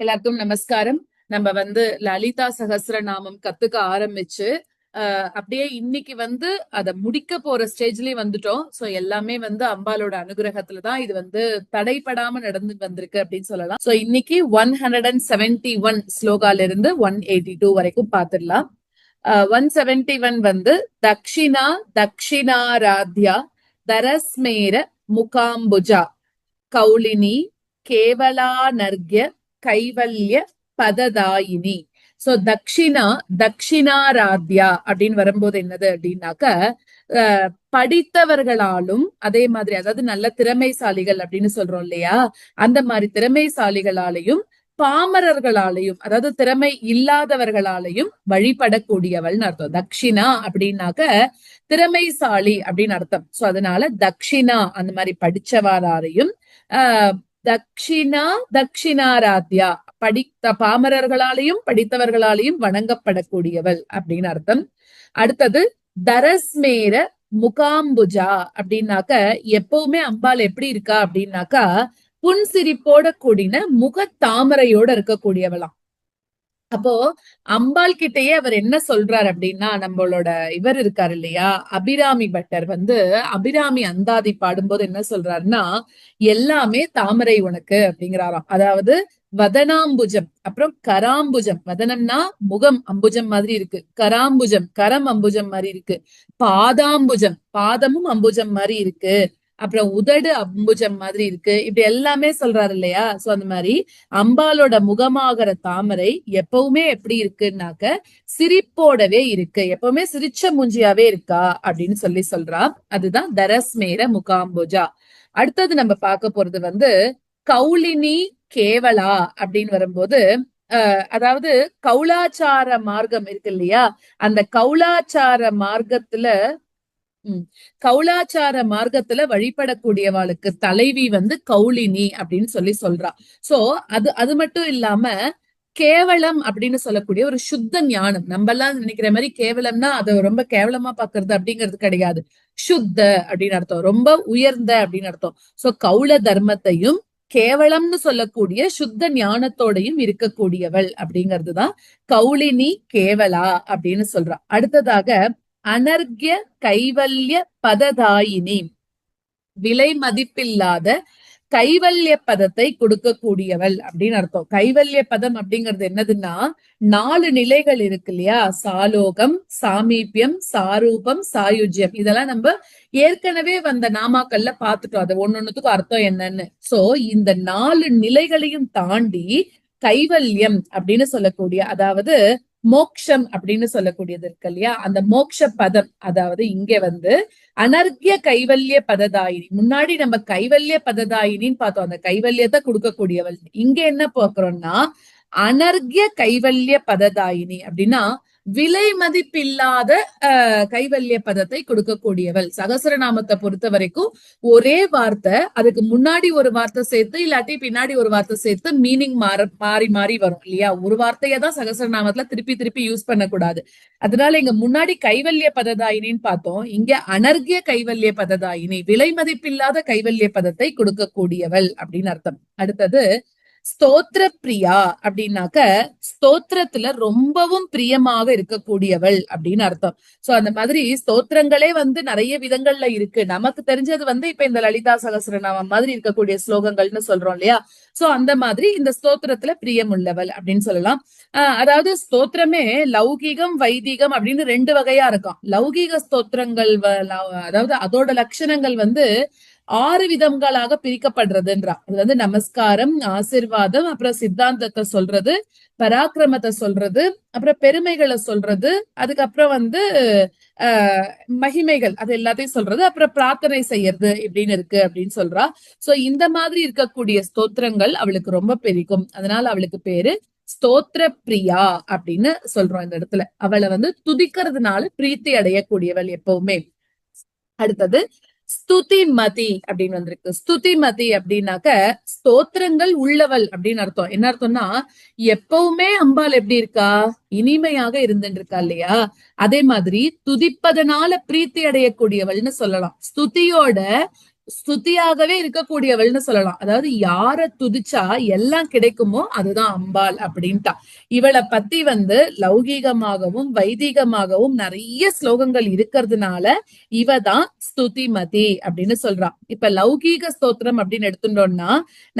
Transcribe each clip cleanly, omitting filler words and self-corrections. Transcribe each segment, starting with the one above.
எல்லாருக்கும் நமஸ்காரம். நம்ம லலிதா சகஸ்ரநாமம் கத்துக்க ஆரம்பிச்சு அப்படியே இன்னைக்கு அத முடிக்க போற ஸ்டேஜ்லயே வந்துட்டோம். சோ எல்லாமே அம்பாலோட அனுகிரகத்துலதான் இது தடைப்படாம நடந்து வந்திருக்கு அப்படின்னு சொல்லலாம். சோ இன்னைக்கு 171 ஸ்லோகால இருந்து 182 வரைக்கும் பாத்துடலாம். 171 தக்ஷிணா தக்ஷிணாராத்யா தரஸ்மேர முகாம்புஜா கௌலினி கேவலா நர்க்ய கைவல்ய பததாயினி. சோ தக்ஷிணாராத்யா அப்படின்னு வரும்போது என்னது அப்படின்னாக்க படித்தவர்களாலும் அதே மாதிரி, அதாவது நல்ல திறமைசாலிகள் அப்படின்னு சொல்றோம் இல்லையா, அந்த மாதிரி திறமைசாலிகளாலையும் பாமரர்களாலையும், அதாவது திறமை இல்லாதவர்களாலையும் வழிபடக்கூடியவள்னு அர்த்தம். தக்ஷிணா அப்படின்னாக்க திறமைசாலி அப்படின்னு அர்த்தம். சோ அதனால தக்ஷிணா அந்த மாதிரி படிச்சவாரையும் தக்ஷிணாராத்யா பாமரர்களாலையும் படித்தவர்களாலையும் வணங்கப்படக்கூடியவள் அப்படின்னு அர்த்தம். அடுத்தது தரஸ்மேர முகாம்புஜா அப்படின்னாக்க எப்பவுமே அம்பாள் எப்படி இருக்கா அப்படின்னாக்கா புன்சிரிப்போட கூடின முகத்தாமரையோட இருக்கக்கூடியவளாம். அப்போ அம்பாள் கிட்டயே அவர் என்ன சொல்றார் அப்படின்னா, நம்மளோட இவர் இருக்காரு இல்லையா, அபிராமி பட்டர் அபிராமி அந்தாதி பாடும்போது என்ன சொல்றாருன்னா, எல்லாமே தாமரை உனக்கு அப்படிங்கிறாராம். அதாவது வதனாம்புஜம், அப்புறம் கராம்புஜம். வதனம்னா முகம் அம்புஜம் மாதிரி இருக்கு, கராம்புஜம் கரம் அம்புஜம் மாதிரி இருக்கு, பாதாம்புஜம் பாதமும் அம்புஜம் மாதிரி இருக்கு, அப்புறம் உதடு அம்புஜம் மாதிரி இருக்கு, இப்படி எல்லாமே சொல்றாரு இல்லையா. சோ அந்த மாதிரி அம்பாலோட முகமாகிற தாமரை எப்பவுமே எப்படி இருக்குன்னாக்க சிரிப்போடவே இருக்கு, எப்பவுமே சிரிச்ச மூஞ்சியாவே இருக்கா அப்படின்னு சொல்றா. அதுதான் தரஸ்மேர முகாம்புஜா. அடுத்தது நம்ம பார்க்க போறது கௌலினி கேவலா அப்படின்னு வரும்போது அதாவது கௌலாச்சார மார்க்கம் இருக்கு இல்லையா, அந்த கௌலாச்சார மார்க்கத்துல வழிபடக்கூடியவாளுக்கு தலைவி கௌலினி அப்படின்னு சொல்றா. சோ அது மட்டும் இல்லாம கேவலம் அப்படின்னு சொல்லக்கூடிய ஒரு சுத்த ஞானம். நம்ம எல்லாம் நினைக்கிற மாதிரி கேவலம்னா அதை ரொம்ப கேவலமா பாக்குறது அப்படிங்கிறது கிடையாது. சுத்த அப்படின்னு அர்த்தம், ரொம்ப உயர்ந்த அப்படின்னு அர்த்தம். சோ கௌல தர்மத்தையும் கேவலம்னு சொல்லக்கூடிய சுத்த ஞானத்தோடையும் இருக்கக்கூடியவள் அப்படிங்கிறதுதான் கௌலினி கேவலா அப்படின்னு சொல்றா. அடுத்ததாக அனர்க்ய கைவல்ய பததாயினி, விலை மதிப்பில்லாத கைவல்ய பதத்தை கொடுக்கக்கூடியவள் அப்படின்னு அர்த்தம். கைவல்ய பதம் அப்படிங்கிறது என்னதுன்னா 4 நிலைகள் இருக்கு இல்லையா, சாலோகம், சாமீபியம், சாரூபம், சாயுஜ்யம். இதெல்லாம் நம்ம ஏற்கனவே நாமாக்கள்ல பாத்துட்டோம், அது ஒன்னொன்னுத்துக்கும் அர்த்தம் என்னன்னு. சோ இந்த 4 நிலைகளையும் தாண்டி கைவல்யம் அப்படின்னு சொல்லக்கூடிய, அதாவது மோக்ஷம் அப்படின்னு சொல்லக்கூடியது இருக்கு இல்லையா, அந்த மோக்ஷ பதம், அதாவது இங்க அனர்க்ய கைவல்ய பததாயினி. முன்னாடி நம்ம கைவல்ய பததாயினின்னு பார்த்தோம், அந்த கைவல்யத்தை கொடுக்கக்கூடியவள். இங்க என்ன பார்க்கிறோம்னா அனர்க்ய கைவல்ய பததாயினி அப்படின்னா விலை மதிப்பில்லாத கைவல்ய பதத்தை கொடுக்கக்கூடியவள். சகசரநாமத்தை பொறுத்த வரைக்கும் ஒரே வார்த்தை, அதுக்கு முன்னாடி ஒரு வார்த்தை சேர்த்து இல்லாட்டி பின்னாடி ஒரு வார்த்தை சேர்த்து மீனிங் மாறி மாறி வரும் இல்லையா. ஒரு வார்த்தையை தான் சகசரநாமத்துல திருப்பி திருப்பி யூஸ் பண்ணக்கூடாது. அதனால இங்க முன்னாடி கைவல்ய பததாயினின்னு பார்த்தோம், இங்க அனர்க்ய கைவல்ய பததாயினி, விலை மதிப்பில்லாத கைவல்ய பதத்தை கொடுக்கக்கூடியவள் அப்படின்னு அர்த்தம். அடுத்தது ஸ்தோத்திர பிரியா அப்படின்னாக்க ஸ்தோத்திரத்துல ரொம்பவும் பிரியமாக இருக்கக்கூடியவள் அப்படின்னு அர்த்தம். சோ அந்த மாதிரி ஸ்தோத்திரங்களே நிறைய விதங்கள்ல இருக்கு. நமக்கு தெரிஞ்சது இப்ப இந்த லலிதா சகஸ்ரநாமம் மாதிரி இருக்கக்கூடிய ஸ்லோகங்கள்னு சொல்றோம் இல்லையா. சோ அந்த மாதிரி இந்த ஸ்தோத்திரத்துல பிரியம் உள்ளவள் அப்படின்னு சொல்லலாம். அதாவது ஸ்தோத்திரமே லௌகீகம் வைதிகம் அப்படின்னு 2 வகையா இருக்கும். லௌகீக ஸ்தோத்திரங்கள் அதாவது அதோட லட்சணங்கள் 6 விதங்களாக பிரிக்கப்படுறதுன்றா. அது நமஸ்காரம், ஆசிர்வாதம், அப்புறம் சித்தாந்தத்தை சொல்றது, பராக்கிரமத்தை சொல்றது, அப்புறம் பெருமைகளை சொல்றது, அதுக்கப்புறம் மகிமைகள் அது எல்லாத்தையும் சொல்றது, அப்புறம் பிரார்த்தனை செய்யறது இப்படின்னு இருக்கு அப்படின்னு சொல்றா. சோ இந்த மாதிரி இருக்கக்கூடிய ஸ்தோத்திரங்கள் அவளுக்கு ரொம்ப பிடிக்கும். அதனால அவளுக்கு பேரு ஸ்தோத்திர பிரியா அப்படின்னு சொல்றோம். இந்த இடத்துல அவளை துதிக்கிறதுனால பிரீத்தி அடையக்கூடியவள் எப்பவுமே. அடுத்தது ஸ்துதிமதி அப்படின்னு வந்திருக்கு. ஸ்துதிமதி அப்படின்னாக்க ஸ்தோத்திரங்கள் உள்ளவள் அப்படின்னு அர்த்தம். என்ன அர்த்தம்னா எப்பவுமே அம்பாள் எப்படி இருக்கா, இனிமையாக இருந்துட்டு இருக்கா இல்லையா. அதே மாதிரி துதிப்பதனால பிரீத்தி அடையக்கூடியவள்னு சொல்லலாம். ஸ்துதியோட ஸ்துதியாகவே இருக்கக்கூடியவள்னு சொல்லலாம். அதாவது யார துதிச்சா எல்லாம் கிடைக்குமோ அதுதான் அம்பாள் அப்படின்ட்டா. இவளை பத்தி வந்து லௌகீகமாகவும் வைதிகமாகவும் நிறைய ஸ்லோகங்கள் இருக்கிறதுனால இவதான் ஸ்துதிமதி அப்படின்னு சொல்றா. இப்ப லௌகீக ஸ்தோத்திரம் அப்படின்னு எடுத்துட்டோம்னா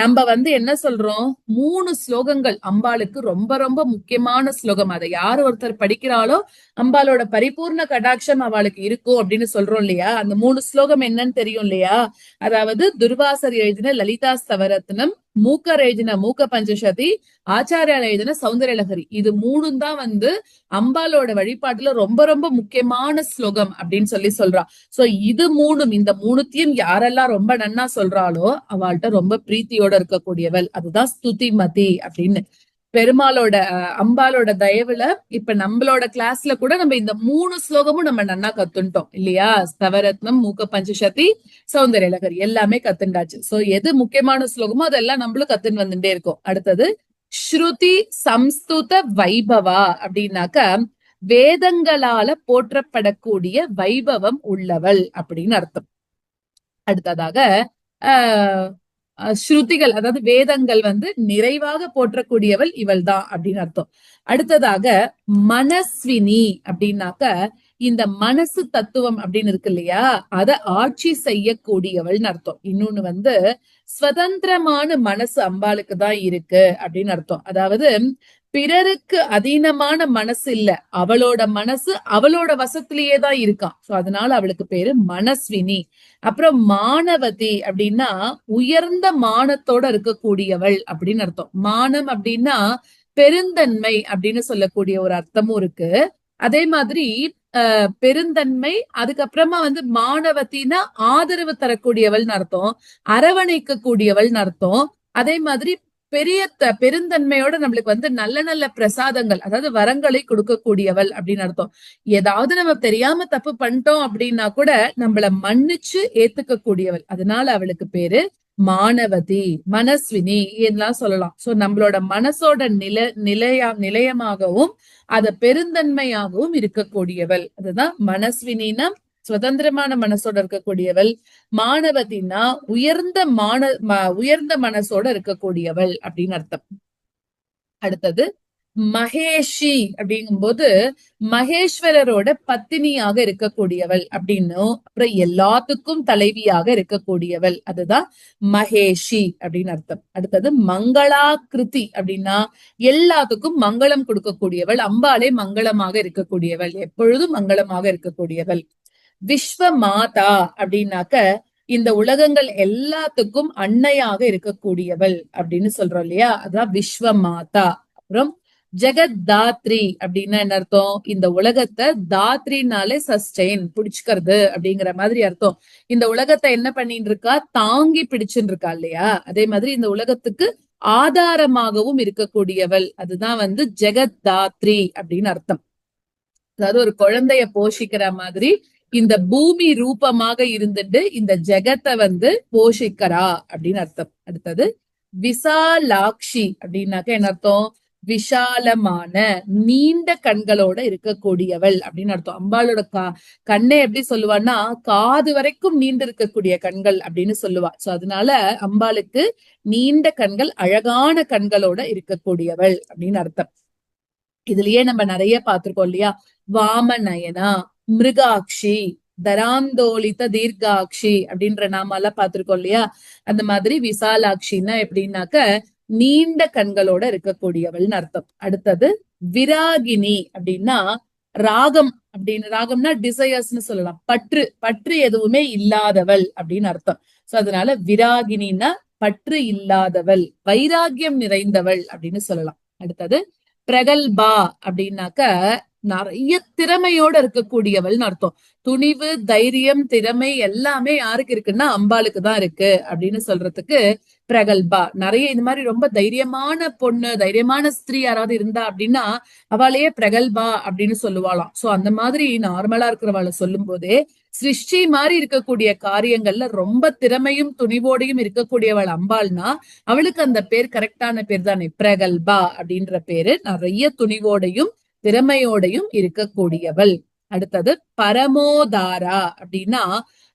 நம்ம வந்து என்ன சொல்றோம், 3 ஸ்லோகங்கள் அம்பாளுக்கு ரொம்ப ரொம்ப முக்கியமான ஸ்லோகம். அதை யார் ஒருத்தர் படிக்கிறாளோ அம்பாளோட பரிபூர்ண கடாட்சம் அவளுக்கு இருக்கும் அப்படின்னு சொல்றோம் இல்லையா. அந்த 3 ஸ்லோகம் என்னன்னு தெரியும் இல்லையா. அதாவது துர்வாசர் எழுதின லலிதா ஸ்தவரத்னம், மூக்கர் எழுதின மூக்க பஞ்சசதி, ஆச்சாரியால் எழுதின சௌந்தரலஹரி. இது 3 தான் வந்து அம்பாலோட வழிபாட்டுல ரொம்ப ரொம்ப முக்கியமான ஸ்லோகம் அப்படின்னு சொல்லி சொல்றா. சோ இது 3, இந்த 3த்தையும் யாரெல்லாம் ரொம்ப நன்னா சொல்றாளோ அவள்கிட்ட ரொம்ப பிரீத்தியோட இருக்கக்கூடியவள். அதுதான் ஸ்துதிமதி அப்படின்னு. பெருமாளோட அம்பாலோட தயவுல இப்ப நம்மளோட கிளாஸ்ல கூட நம்ம இந்த 3 ஸ்லோகமும் நம்ம நன்னா கத்துட்டோம் இல்லையா. ஸ்தவரத்னம், மூக்க பஞ்சசதி, சௌந்தரலகரி எல்லாமே கத்துண்டாச்சு. சோ எது முக்கியமான ஸ்லோகமோ அதெல்லாம் நம்மளும் கத்துன்னு வந்துட்டே இருக்கோம். அடுத்தது ஸ்ருதி சம்ஸ்துத வைபவா அப்படின்னாக்க வேதங்களால போற்றப்படக்கூடிய வைபவம் உள்ளவள் அப்படின்னு அர்த்தம். அடுத்ததாக ஆஹ் ஸ்ருதிகள் அதாவது வேதங்கள் வந்து நிறைவாக போற்றக்கூடியவள் இவள் தான் அப்படின்னு அர்த்தம். அடுத்ததாக மனஸ்வினி அப்படின்னாக்க இந்த மனசு தத்துவம் அப்படின்னு இருக்கு இல்லையா, அத ஆட்சி செய்யக்கூடியவள்னு அர்த்தம். இன்னொன்னு வந்து சுதந்திரமான மனசு அம்பாளுக்கு தான் இருக்கு அப்படின்னு அர்த்தம். அதாவது பிறருக்கு அதீனமான மனசு இல்ல, அவளோட மனசு அவளோட வசத்திலேயே தான் இருக்கான். சோ அதனால அவளுக்கு பேரு மனஸ்வினி. அப்புறம் மானவதி அப்படின்னா உயர்ந்த மானத்தோட இருக்கக்கூடியவள் அப்படின்னு அர்த்தம். மானம் அப்படின்னா பெருந்தன்மை அப்படின்னு சொல்லக்கூடிய ஒரு அர்த்தமும் இருக்கு. அதே மாதிரி பெருந்தன்மை, அதுக்கப்புறமா வந்து மானவத்தினா ஆதரவு தரக்கூடியவள்னு அர்த்தம், அரவணைக்க கூடியவள்னு அர்த்தம். அதே மாதிரி பெரிய பெருந்தன்மையோட நம்மளுக்கு வந்து நல்ல நல்ல பிரசாதங்கள் அதாவது வரங்களை கொடுக்கக்கூடியவள் அப்படின்னு அர்த்தம். ஏதாவது நம்ம தெரியாம தப்பு பண்ணிட்டோம் அப்படின்னா கூட நம்மள மன்னிச்சு ஏத்துக்க கூடியவள். அதனால அவளுக்கு பேரு மானவதி, மனஸ்வினி எல்லாம் சொல்லலாம். சோ நம்மளோட மனசோட நிலையமாகவும் அத பெருந்தன்மையாகவும் இருக்கக்கூடியவள். அதுதான் மனஸ்வினா சுதந்திரமான மனசோட இருக்கக்கூடியவள். மானவதினா உயர்ந்த மனசோட இருக்கக்கூடியவள் அப்படின்னு அர்த்தம். அடுத்தது மகேஷி அப்படிங்கும்போது மகேஸ்வரரோட பத்தினியாக இருக்கக்கூடியவள் அப்படின்னும், அப்புறம் எல்லாத்துக்கும் தலைவியாக இருக்கக்கூடியவள், அதுதான் மகேஷி அப்படின்னு அர்த்தம். அடுத்தது மங்களாகிருதி அப்படின்னா எல்லாத்துக்கும் மங்களம் கொடுக்கக்கூடியவள், அம்பாளே மங்களமாக இருக்கக்கூடியவள், எப்பொழுதும் மங்களமாக இருக்கக்கூடியவள். விஸ்வ மாதா அப்படின்னாக்க இந்த உலகங்கள் எல்லாத்துக்கும் அன்னையாக இருக்கக்கூடியவள் அப்படின்னு சொல்றோம் இல்லையா, அதான் விஸ்வ மாதா. அப்புறம் ஜெகத் தாத்ரி அப்படின்னா என்ன அர்த்தம், இந்த உலகத்தை தாத்ரினாலே சஸ்டெயின் பிடிச்சுக்கிறது அப்படிங்கிற மாதிரி அர்த்தம். இந்த உலகத்தை என்ன பண்ணிட்டு இருக்கா, தாங்கி பிடிச்சுட்டு இருக்கா இல்லையா. அதே மாதிரி இந்த உலகத்துக்கு ஆதாரமாகவும் இருக்கக்கூடியவள், அதுதான் வந்து ஜெகத் தாத்ரி அப்படின்னு அர்த்தம். அதாவது ஒரு குழந்தைய போஷிக்கிற மாதிரி இந்த பூமி ரூபமாக இருந்துட்டு இந்த ஜெகத்தை வந்து போஷிக்கிறா அப்படின்னு அர்த்தம். அடுத்தது விசாலாட்சி அப்படின்னாக்க என்ன அர்த்தம், விஷாலமான நீண்ட கண்களோட இருக்கக்கூடியவள் அப்படின்னு அர்த்தம். அம்பாளோட கண்ணை எப்படி சொல்லுவான்னா காது வரைக்கும் நீண்டு இருக்கக்கூடிய கண்கள் அப்படின்னு சொல்லுவா. சோ அதனால அம்பாளுக்கு நீண்ட கண்கள், அழகான கண்களோட இருக்கக்கூடியவள் அப்படின்னு அர்த்தம். இதுலயே நம்ம நிறைய பார்த்திருக்கோம் இல்லையா, வாமநயனா, மிருகாட்சி, தராந்தோலித தீர்காட்சி அப்படின்ற நாம எல்லாம் பார்த்திருக்கோம் இல்லையா. அந்த மாதிரி விசாலாட்சின்னா எப்படின்னாக்க நீண்ட கண்களோட இருக்கக்கூடியவள்னு அர்த்தம். அடுத்தது விராகினி அப்படின்னா ராகம் அப்படின்னு, ராகம்னா டிசையர்ஸ்னு சொல்லலாம், பற்று எதுவுமே இல்லாதவள் அப்படின்னு அர்த்தம். சோ அதனால விராகினின்னா பற்று இல்லாதவள், வைராகியம் நிறைந்தவள் அப்படின்னு சொல்லலாம். அடுத்தது பிரகல்பா அப்படின்னாக்க நிறைய திறமையோட இருக்கக்கூடியவள்னு அர்த்தம். துணிவு, தைரியம், திறமை எல்லாமே யாருக்கு இருக்குன்னா அம்பாளுக்கு தான் இருக்கு அப்படின்னு சொல்றதுக்கு பிரகல்பா. நிறைய இந்த மாதிரி ரொம்ப தைரியமான பொண்ணு, தைரியமான ஸ்திரீ யாராவது இருந்தா அப்படின்னா அவளையே பிரகல்பா அப்படின்னு சொல்லுவாளாம். சோ அந்த மாதிரி நார்மலா இருக்கிறவளை சொல்லும் போதே சிருஷ்டி மாதிரி இருக்கக்கூடிய காரியங்கள்ல ரொம்ப திறமையும் துணிவோடையும் இருக்கக்கூடியவள் அம்பாள்னா அவளுக்கு அந்த பேர் கரெக்டான பேர் தானே, பிரகல்பா அப்படின்ற பேரு. நிறைய துணிவோடையும் திறமையோடையும் இருக்கக்கூடியவள். அடுத்தது பரமோதாரா அப்படின்னா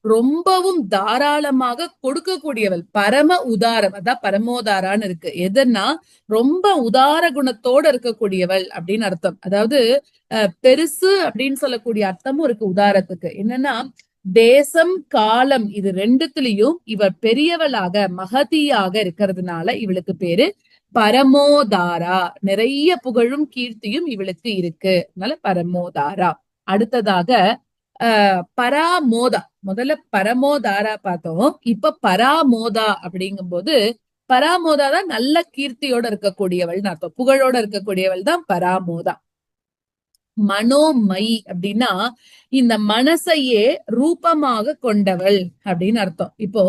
ரொம்பவும் தாராளமாக கொடுக்கக்கூடியவள். பரம உதாரம், அதான் பரமோதாரான்னு இருக்கு. எதுன்னா ரொம்ப உதார குணத்தோட இருக்கக்கூடியவள் அப்படின்னு அர்த்தம். அதாவது பெருசு அப்படின்னு சொல்லக்கூடிய அர்த்தமும் இருக்கு உதாரத்துக்கு. என்னன்னா தேசம் காலம் இது ரெண்டுத்துலயும் இவள் பெரியவளாக மகதியாக இருக்கிறதுனால இவளுக்கு பேரு பரமோதாரா. நிறைய புகழும் கீர்த்தியும் இவளுக்கு இருக்கு, அதனால பரமோதாரா. அடுத்ததாக பராமோதா. முதல்ல பரமோதாரா பார்த்தோம், இப்ப பராமோதா அப்படிங்கும் போது பராமோதா தான் நல்ல கீர்த்தியோட இருக்கக்கூடியவள் அர்த்தம், புகழோட இருக்கக்கூடியவள் தான் பராமோதா. மனோமயி அப்படின்னா இந்த மனசையே ரூபமாக கொண்டவள் அப்படின்னு அர்த்தம். இப்போ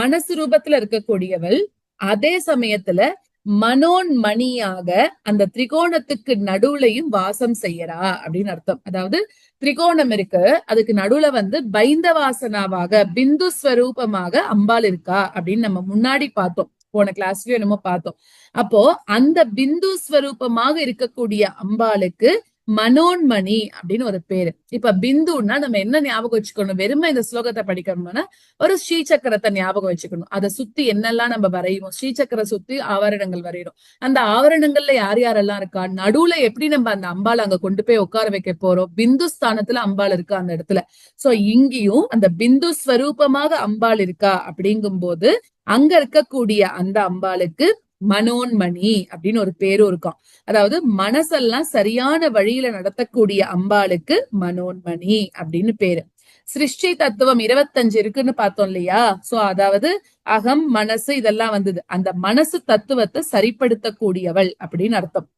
மனசு ரூபத்துல இருக்கக்கூடியவள், அதே சமயத்துல மனோன்மணியாக அந்த திரிகோணத்துக்கு நடுவுலையும் வாசம் செய்யறா அப்படின்னு அர்த்தம். அதாவது திரிகோணம் இருக்கு, அதுக்கு நடுவுல பைந்தவாசனாவாக பிந்து ஸ்வரூபமாக அம்பாள் இருக்கா அப்படின்னு நம்ம முன்னாடி பார்த்தோம், போன கிளாஸ்லயும் என்னமோ பார்த்தோம். அப்போ அந்த பிந்து ஸ்வரூபமாக இருக்கக்கூடிய அம்பாளுக்கு மனோன்மணி அப்படின்னு ஒரு பேரு. இப்ப பிந்துன்னா நம்ம என்ன ஞாபகம் வச்சுக்கணும், வெறுமை இந்த ஸ்லோகத்தை படிக்கணும்னா ஒரு ஸ்ரீசக்கரத்தை ஞாபகம் வச்சுக்கணும். அதை சுத்தி என்னெல்லாம் நம்ம வரைவோம், ஸ்ரீசக்கரை சுத்தி ஆவரணங்கள் வரைகிறோம். அந்த ஆவரணங்கள்ல யார் யாரெல்லாம் இருக்கா, நடுவுல எப்படி நம்ம அந்த அம்பாள் அங்க கொண்டு போய் உட்கார வைக்க போறோம், பிந்து ஸ்தானத்துல அம்பாள் இருக்கா அந்த இடத்துல. சோ இங்கேயும் அந்த பிந்து ஸ்வரூபமாக அம்பாள் இருக்கா அப்படிங்கும் போது அங்க இருக்கக்கூடிய அந்த அம்பாளுக்கு மனோன்மணி அப்படின்னு ஒரு பேரும் இருக்கும். அதாவது மனசெல்லாம் சரியான வழியில நடத்தக்கூடிய அம்பாளுக்கு மனோன்மணி அப்படின்னு பேரு. சிருஷ்டி தத்துவம் 25 இருக்குன்னு பார்த்தோம் இல்லையா. சோ அதாவது அகம் மனசு இதெல்லாம் வந்தது, அந்த மனசு தத்துவத்தை சரிப்படுத்தக்கூடியவள் அப்படின்னு அர்த்தம்.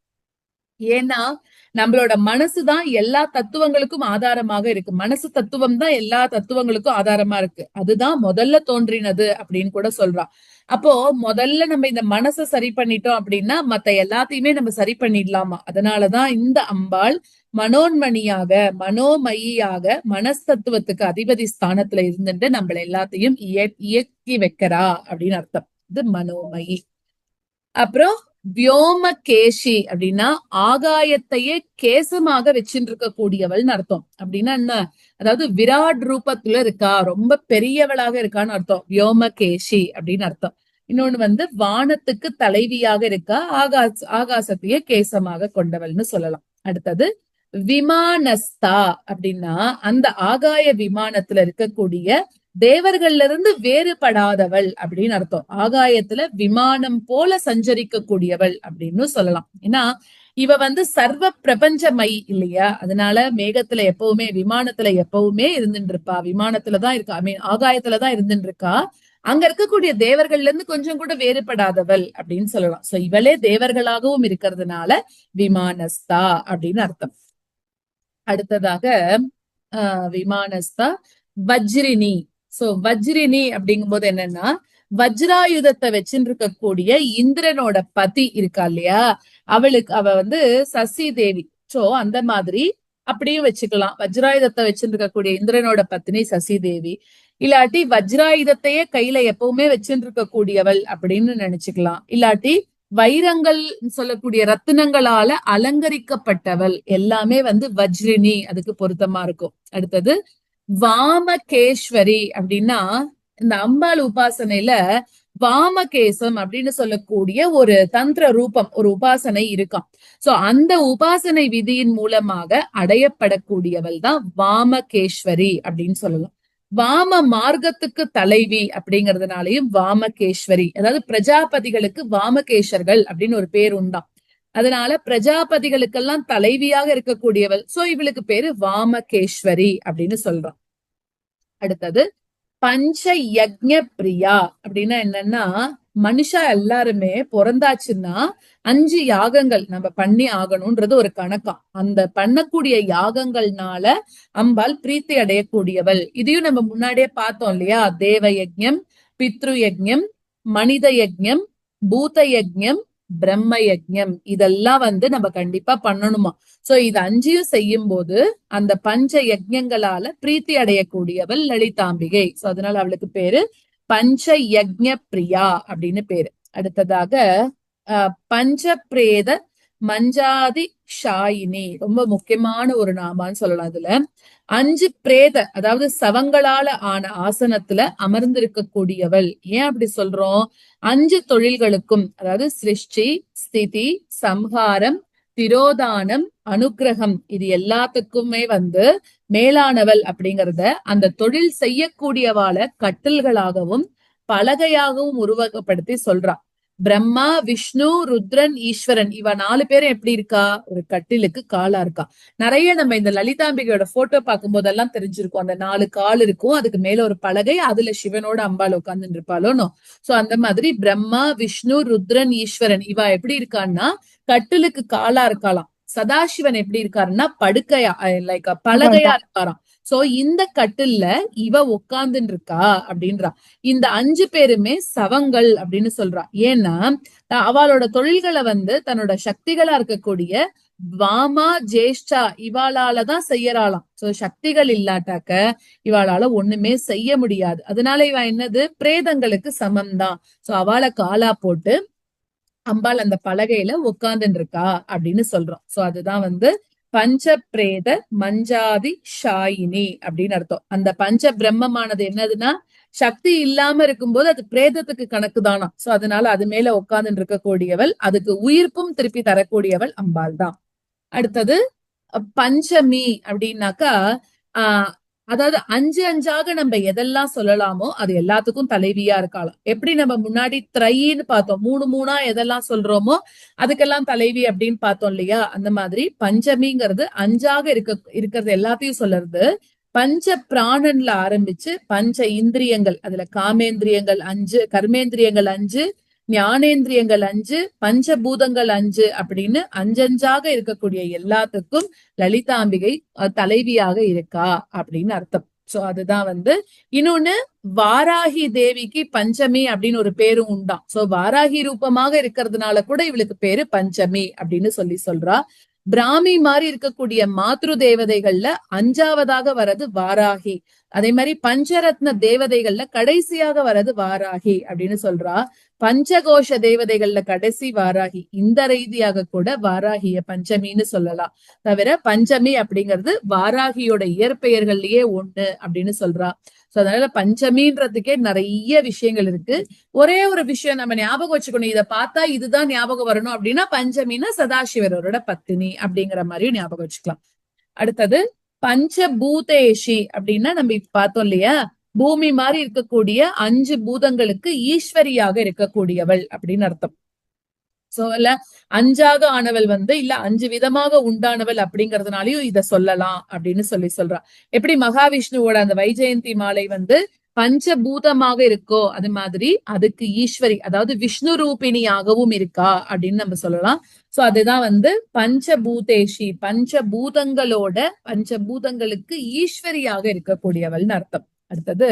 ஏன்னா நம்மளோட மனசுதான் எல்லா தத்துவங்களுக்கும் ஆதாரமாக இருக்கு, மனசு தத்துவம் தான் எல்லா தத்துவங்களுக்கும் ஆதாரமா இருக்கு, அதுதான் முதல்ல தோன்றினது அப்படின்னு கூட சொல்றா. அப்போ முதல்ல நம்ம இந்த மனசை சரி பண்ணிட்டோம் அப்படின்னா மத்த எல்லாத்தையுமே நம்ம சரி பண்ணிடலாமா. அதனாலதான் இந்த அம்பாள் மனோன்மணியாக மனோமயியாக மனஸ்தத்துவத்துக்கு அதிபதி ஸ்தானத்துல இருந்துட்டு நம்மள எல்லாத்தையும் இயக்கி வைக்கிறா அப்படின்னு அர்த்தம். இது மனோமயி. அப்புறம் வியோமகேஷி அப்படின்னா ஆகாயத்தையே கேசமாக வச்சுட்டு இருக்க கூடியவள்னு அர்த்தம். அப்படின்னா என்ன, அதாவது விராட் ரூபத்துல இருக்கா, ரொம்ப பெரியவளாக இருக்கான்னு அர்த்தம், வியோமகேஷி அப்படின்னு அர்த்தம். இன்னொன்னு வானத்துக்கு தலைவியாக இருக்கா, ஆகாசத்தையே கேசமாக கொண்டவள்னு சொல்லலாம். அடுத்தது விமானஸ்தா அப்படின்னா அந்த ஆகாய விமானத்துல இருக்கக்கூடிய தேவர்கள்ல இருந்து வேறுபடாதவள் அப்படின்னு அர்த்தம். ஆகாயத்துல விமானம் போல சஞ்சரிக்க கூடியவள் அப்படின்னு சொல்லலாம். ஏன்னா இவ சர்வ பிரபஞ்சமயி இல்லையா, அதனால மேகத்துல எப்பவுமே விமானத்துல எப்பவுமே இருந்துட்டு இருப்பா, விமானத்துலதான் இருக்கா, ஆகாயத்துலதான் இருந்துட்டு இருக்கா. அங்க இருக்கக்கூடிய தேவர்கள்ல இருந்து கொஞ்சம் கூட வேறுபடாதவள் அப்படின்னு சொல்லலாம். சோ இவளே தேவர்களாகவும் இருக்கிறதுனால விமானஸ்தா அப்படின்னு அர்த்தம். அடுத்ததாக விமானஸ்தா வஜ்ரினி. சோ வஜ்ரினி அப்படிங்கும் போது என்னன்னா வஜ்ராயுதத்தை வச்சுட்டு இருக்கக்கூடிய இந்திரனோட பதி இருக்கா இல்லையா, அவ சசி தேவி. சோ அந்த மாதிரி அப்படியும் வச்சுக்கலாம், வஜ்ராயுதத்தை வச்சுட்டு இருக்கக்கூடிய இந்திரனோட பத்னி சசி தேவி. இல்லாட்டி வஜ்ராயுதத்தையே கையில எப்பவுமே வச்சுட்டு இருக்கக்கூடியவள் அப்படின்னு நினைச்சுக்கலாம். இல்லாட்டி வைரங்கள் சொல்லக்கூடிய ரத்தினங்களால அலங்கரிக்கப்பட்டவள், எல்லாமே வஜ்ரினி அதுக்கு பொருத்தமா இருக்கும். அடுத்தது வாமகேஸ்வரி அப்படின்னா இந்த அம்பாள் உபாசனையில வாமகேசம் அப்படின்னு சொல்லக்கூடிய ஒரு தந்திர ரூபம், ஒரு உபாசனை இருக்காம். சோ அந்த உபாசனை விதியின் மூலமாக அடையப்படக்கூடியவள் தான் வாமகேஸ்வரி அப்படின்னு சொல்லலாம். வாம மார்க்கத்துக்கு தலைவி அப்படிங்கறதுனாலயும் வாமகேஸ்வரி, அதாவது பிரஜாபதிகளுக்கு வாமகேஷர்கள் அப்படின்னு ஒரு பேர் உண்டாம், அதனால பிரஜாபதிகளுக்கெல்லாம் தலைவியாக இருக்கக்கூடியவள். சோ இவளுக்கு பேரு வாமகேஸ்வரி அப்படின்னு சொல்றோம். அடுத்தது பஞ்ச யக்ஞ பிரியா அப்படின்னா என்னன்னா மனுஷா எல்லாருமே பிறந்தாச்சுன்னா 5 யாகங்கள் நம்ம பண்ணி ஆகணும்ன்றது ஒரு கணக்கம். அந்த பண்ணக்கூடிய யாகங்கள்னால அம்பாள் பிரீத்தி அடையக்கூடியவள். இதையும் நம்ம முன்னாடியே பார்த்தோம் இல்லையா, தேவ யஜ்ஞம், பித்ரு யஜ்ஞம், மனித யஜ்ஞம், பூத யஜ்ஞம், பிரம்ம யஜ்ஞம், இதெல்லாம் நம்ம கண்டிப்பா பண்ணணுமா. சோ இது 5யும் செய்யும் போது அந்த பஞ்ச யஜ்ஞங்களால பிரீத்தி அடையக்கூடியவள் லலிதாம்பிகை. சோ அதனால அவளுக்கு பேரு பஞ்ச யஜ்ஞ பிரியா அப்படின்னு பேரு. அடுத்ததாக பஞ்ச பிரேத மஞ்சாதி ஷாயினி, ரொம்ப முக்கியமான ஒரு நாமான்னு சொல்லலாம். அதுல 5 பிரேத, அதாவது சவங்களால ஆன ஆசனத்துல அமர்ந்திருக்கக்கூடியவள். ஏன் அப்படி சொல்றோம்? 5 தொழில்களுக்கும், அதாவது சிருஷ்டி, ஸ்திதி, சம்ஹாரம், திரோதானம், அனுக்கிரகம், இது எல்லாத்துக்குமே மேலானவள் அப்படிங்கறத அந்த தொழில் செய்யக்கூடியவாள கட்டில்களாகவும் பலகையாகவும் உருவகப்படுத்தி சொல்றா. பிரம்மா, விஷ்ணு, ருத்ரன், ஈஸ்வரன், இவ 4 பேரும் எப்படி இருக்கா? ஒரு கட்டிலுக்கு காலா இருக்கா. நிறைய நம்ம இந்த லலிதாம்பிகையோட போட்டோ பார்க்கும் போதெல்லாம் தெரிஞ்சிருக்கும். அந்த 4 கால் இருக்கும், அதுக்கு மேல ஒரு பலகை, அதுல சிவனோட அம்பாள் உட்கார்ந்துட்டு இருப்பாளோனோ. சோ அந்த மாதிரி பிரம்மா, விஷ்ணு, ருத்ரன், ஈஸ்வரன் இவ எப்படி இருக்கான்னா கட்டிலுக்கு காலா இருக்காளாம். சதாசிவன் எப்படி இருக்காருன்னா படுக்கையா, லைக் பலகையா இருக்காராம். சோ இந்த கட்டில்ல இவ உட்கார்ந்துட்டு இருக்கா அப்படின்றா. இந்த 5 பேருமே சவங்கள் அப்படின்னு சொல்றா. ஏன்னா அவளோட தொழில்களை தன்னோட சக்திகளா இருக்கக்கூடிய வாமா, ஜேஷ்டா இவாளாலதான் செய்யறாளாம். சோ சக்திகள் இல்லாட்டாக்க இவாளால ஒண்ணுமே செய்ய முடியாது. அதனால இவ என்னது, பிரேதங்களுக்கு சமம்தான். சோ அவளை காலா போட்டு அம்பாள் அந்த பலகையில உட்கார்ந்துட்டு இருக்கா அப்படின்னு சொல்றோம். சோ அதுதான் பஞ்ச பிரேத மஞ்சாதி ஷாயினி அப்படின்னு அர்த்தம். அந்த பஞ்ச பிரம்மமானது என்னதுன்னா சக்தி இல்லாம இருக்கும்போது அது பிரேதத்துக்கு கணக்கு தானா. சோ அதனால அது மேல உட்கார்ந்துட்டு இருக்கக்கூடியவள், அதுக்கு உயிர்ப்பும் திருப்பி தரக்கூடியவள் அம்பாள் தான். அடுத்தது பஞ்சமி அப்படின்னாக்கா ஆஹ் அதாவது 5 நம்ம எதெல்லாம் சொல்லலாமோ அது எல்லாத்துக்கும் தலைவியா இருக்கலாம். எப்படி நம்ம முன்னாடி திரைன்னு பார்த்தோம், 3 எதெல்லாம் சொல்றோமோ அதுக்கெல்லாம் தலைவி அப்படின்னு பார்த்தோம் இல்லையா? அந்த மாதிரி பஞ்சமிங்கிறது 5 இருக்கிறது எல்லாத்தையும் சொல்றது. பஞ்ச பிராணன்ல ஆரம்பிச்சு பஞ்ச இந்திரியங்கள், அதுல காமேந்திரியங்கள் 5, கர்மேந்திரியங்கள் 5, ஞானேந்திரியங்கள் 5, பஞ்சபூதங்கள் 5 அப்படின்னு 5 இருக்கக்கூடிய எல்லாத்துக்கும் லலிதாம்பிகை தலைவியாக இருக்கா அப்படின்னு அர்த்தம். சோ அதுதான் இன்னொன்னு, வாராகி தேவிக்கு பஞ்சமி அப்படின்னு ஒரு பேரும் உண்டாம். சோ வாராகி ரூபமாக இருக்கிறதுனால கூட இவளுக்கு பேரு பஞ்சமி அப்படின்னு சொல்றா. பிராமி மாதிரி இருக்கக்கூடிய மாத்ரு தேவதைகள்ல 5வதாக வர்றது வாராகி. அதே மாதிரி பஞ்சரத்ன தேவதைகள்ல கடைசியாக வர்றது வாராகி அப்படின்னு சொல்றா. பஞ்சகோஷ தேவதைகள்ல கடைசி வாராகி. இந்த ரீதியாக கூட வாராகிய பஞ்சமின்னு சொல்லலாம். தவிர பஞ்சமி அப்படிங்கிறது வாராகியோட இயற்பெயர்கள்லயே ஒண்ணு அப்படின்னு சொல்றா. சோ அதனால பஞ்சமின்றதுக்கே நிறைய விஷயங்கள் இருக்கு. ஒரே ஒரு விஷயம் நம்ம ஞாபகம் வச்சுக்கணும், இதை பார்த்தா இதுதான் ஞாபகம் வரணும் அப்படின்னா பஞ்சமின்னா சதாசிவரோட பத்தினி அப்படிங்கிற மாதிரியும் ஞாபகம் வச்சுக்கலாம். அடுத்தது பஞ்சபூதேஷி அப்படின்னா நம்ம இப்ப பார்த்தோம் இல்லையா, பூமி மாதிரி இருக்கக்கூடிய 5 பூதங்களுக்கு ஈஸ்வரியாக இருக்கக்கூடியவள் அப்படின்னு அர்த்தம். சோ இல்ல 5 ஆனவள் இல்ல 5 விதமாக உண்டானவள் அப்படிங்கறதுனாலயும் இத சொல்லலாம் அப்படின்னு சொல்றா. எப்படி மகாவிஷ்ணுவோட அந்த வைஜெயந்தி மாலை பஞ்சபூதமாக இருக்கோ அது மாதிரி அதுக்கு ஈஸ்வரி, அதாவது விஷ்ணு ரூபிணியாகவும் இருக்கா அப்படின்னு நம்ம சொல்லலாம். சோ அதுதான் பஞ்சபூதேஷி, பஞ்சபூதங்களுக்கு ஈஸ்வரியாக இருக்கக்கூடியவள்னு அர்த்தம். அடுத்தது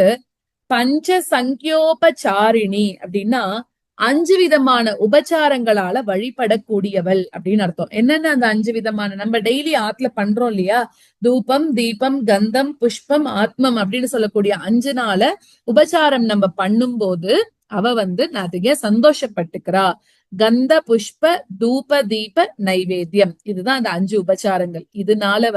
பஞ்ச சங்கியோபசாரிணி அப்படின்னா 5 விதமான உபச்சாரங்களால வழிபடக்கூடியவள் அப்படின்னு அர்த்தம். என்னென்ன அந்த 5 விதமான, நம்ம டெய்லி ஆத்துல பண்றோம் இல்லையா, தூபம், தீபம், கந்தம், புஷ்பம், ஆத்மம் அப்படின்னு சொல்லக்கூடிய 5 உபச்சாரம் நம்ம பண்ணும் போது அவ நிறைய சந்தோஷப்பட்டுக்கிறா. கந்த புஷ்ப தூப தீப நைவேத்தியம், இதுதான் அந்த 5 உபச்சாரங்கள். இதனால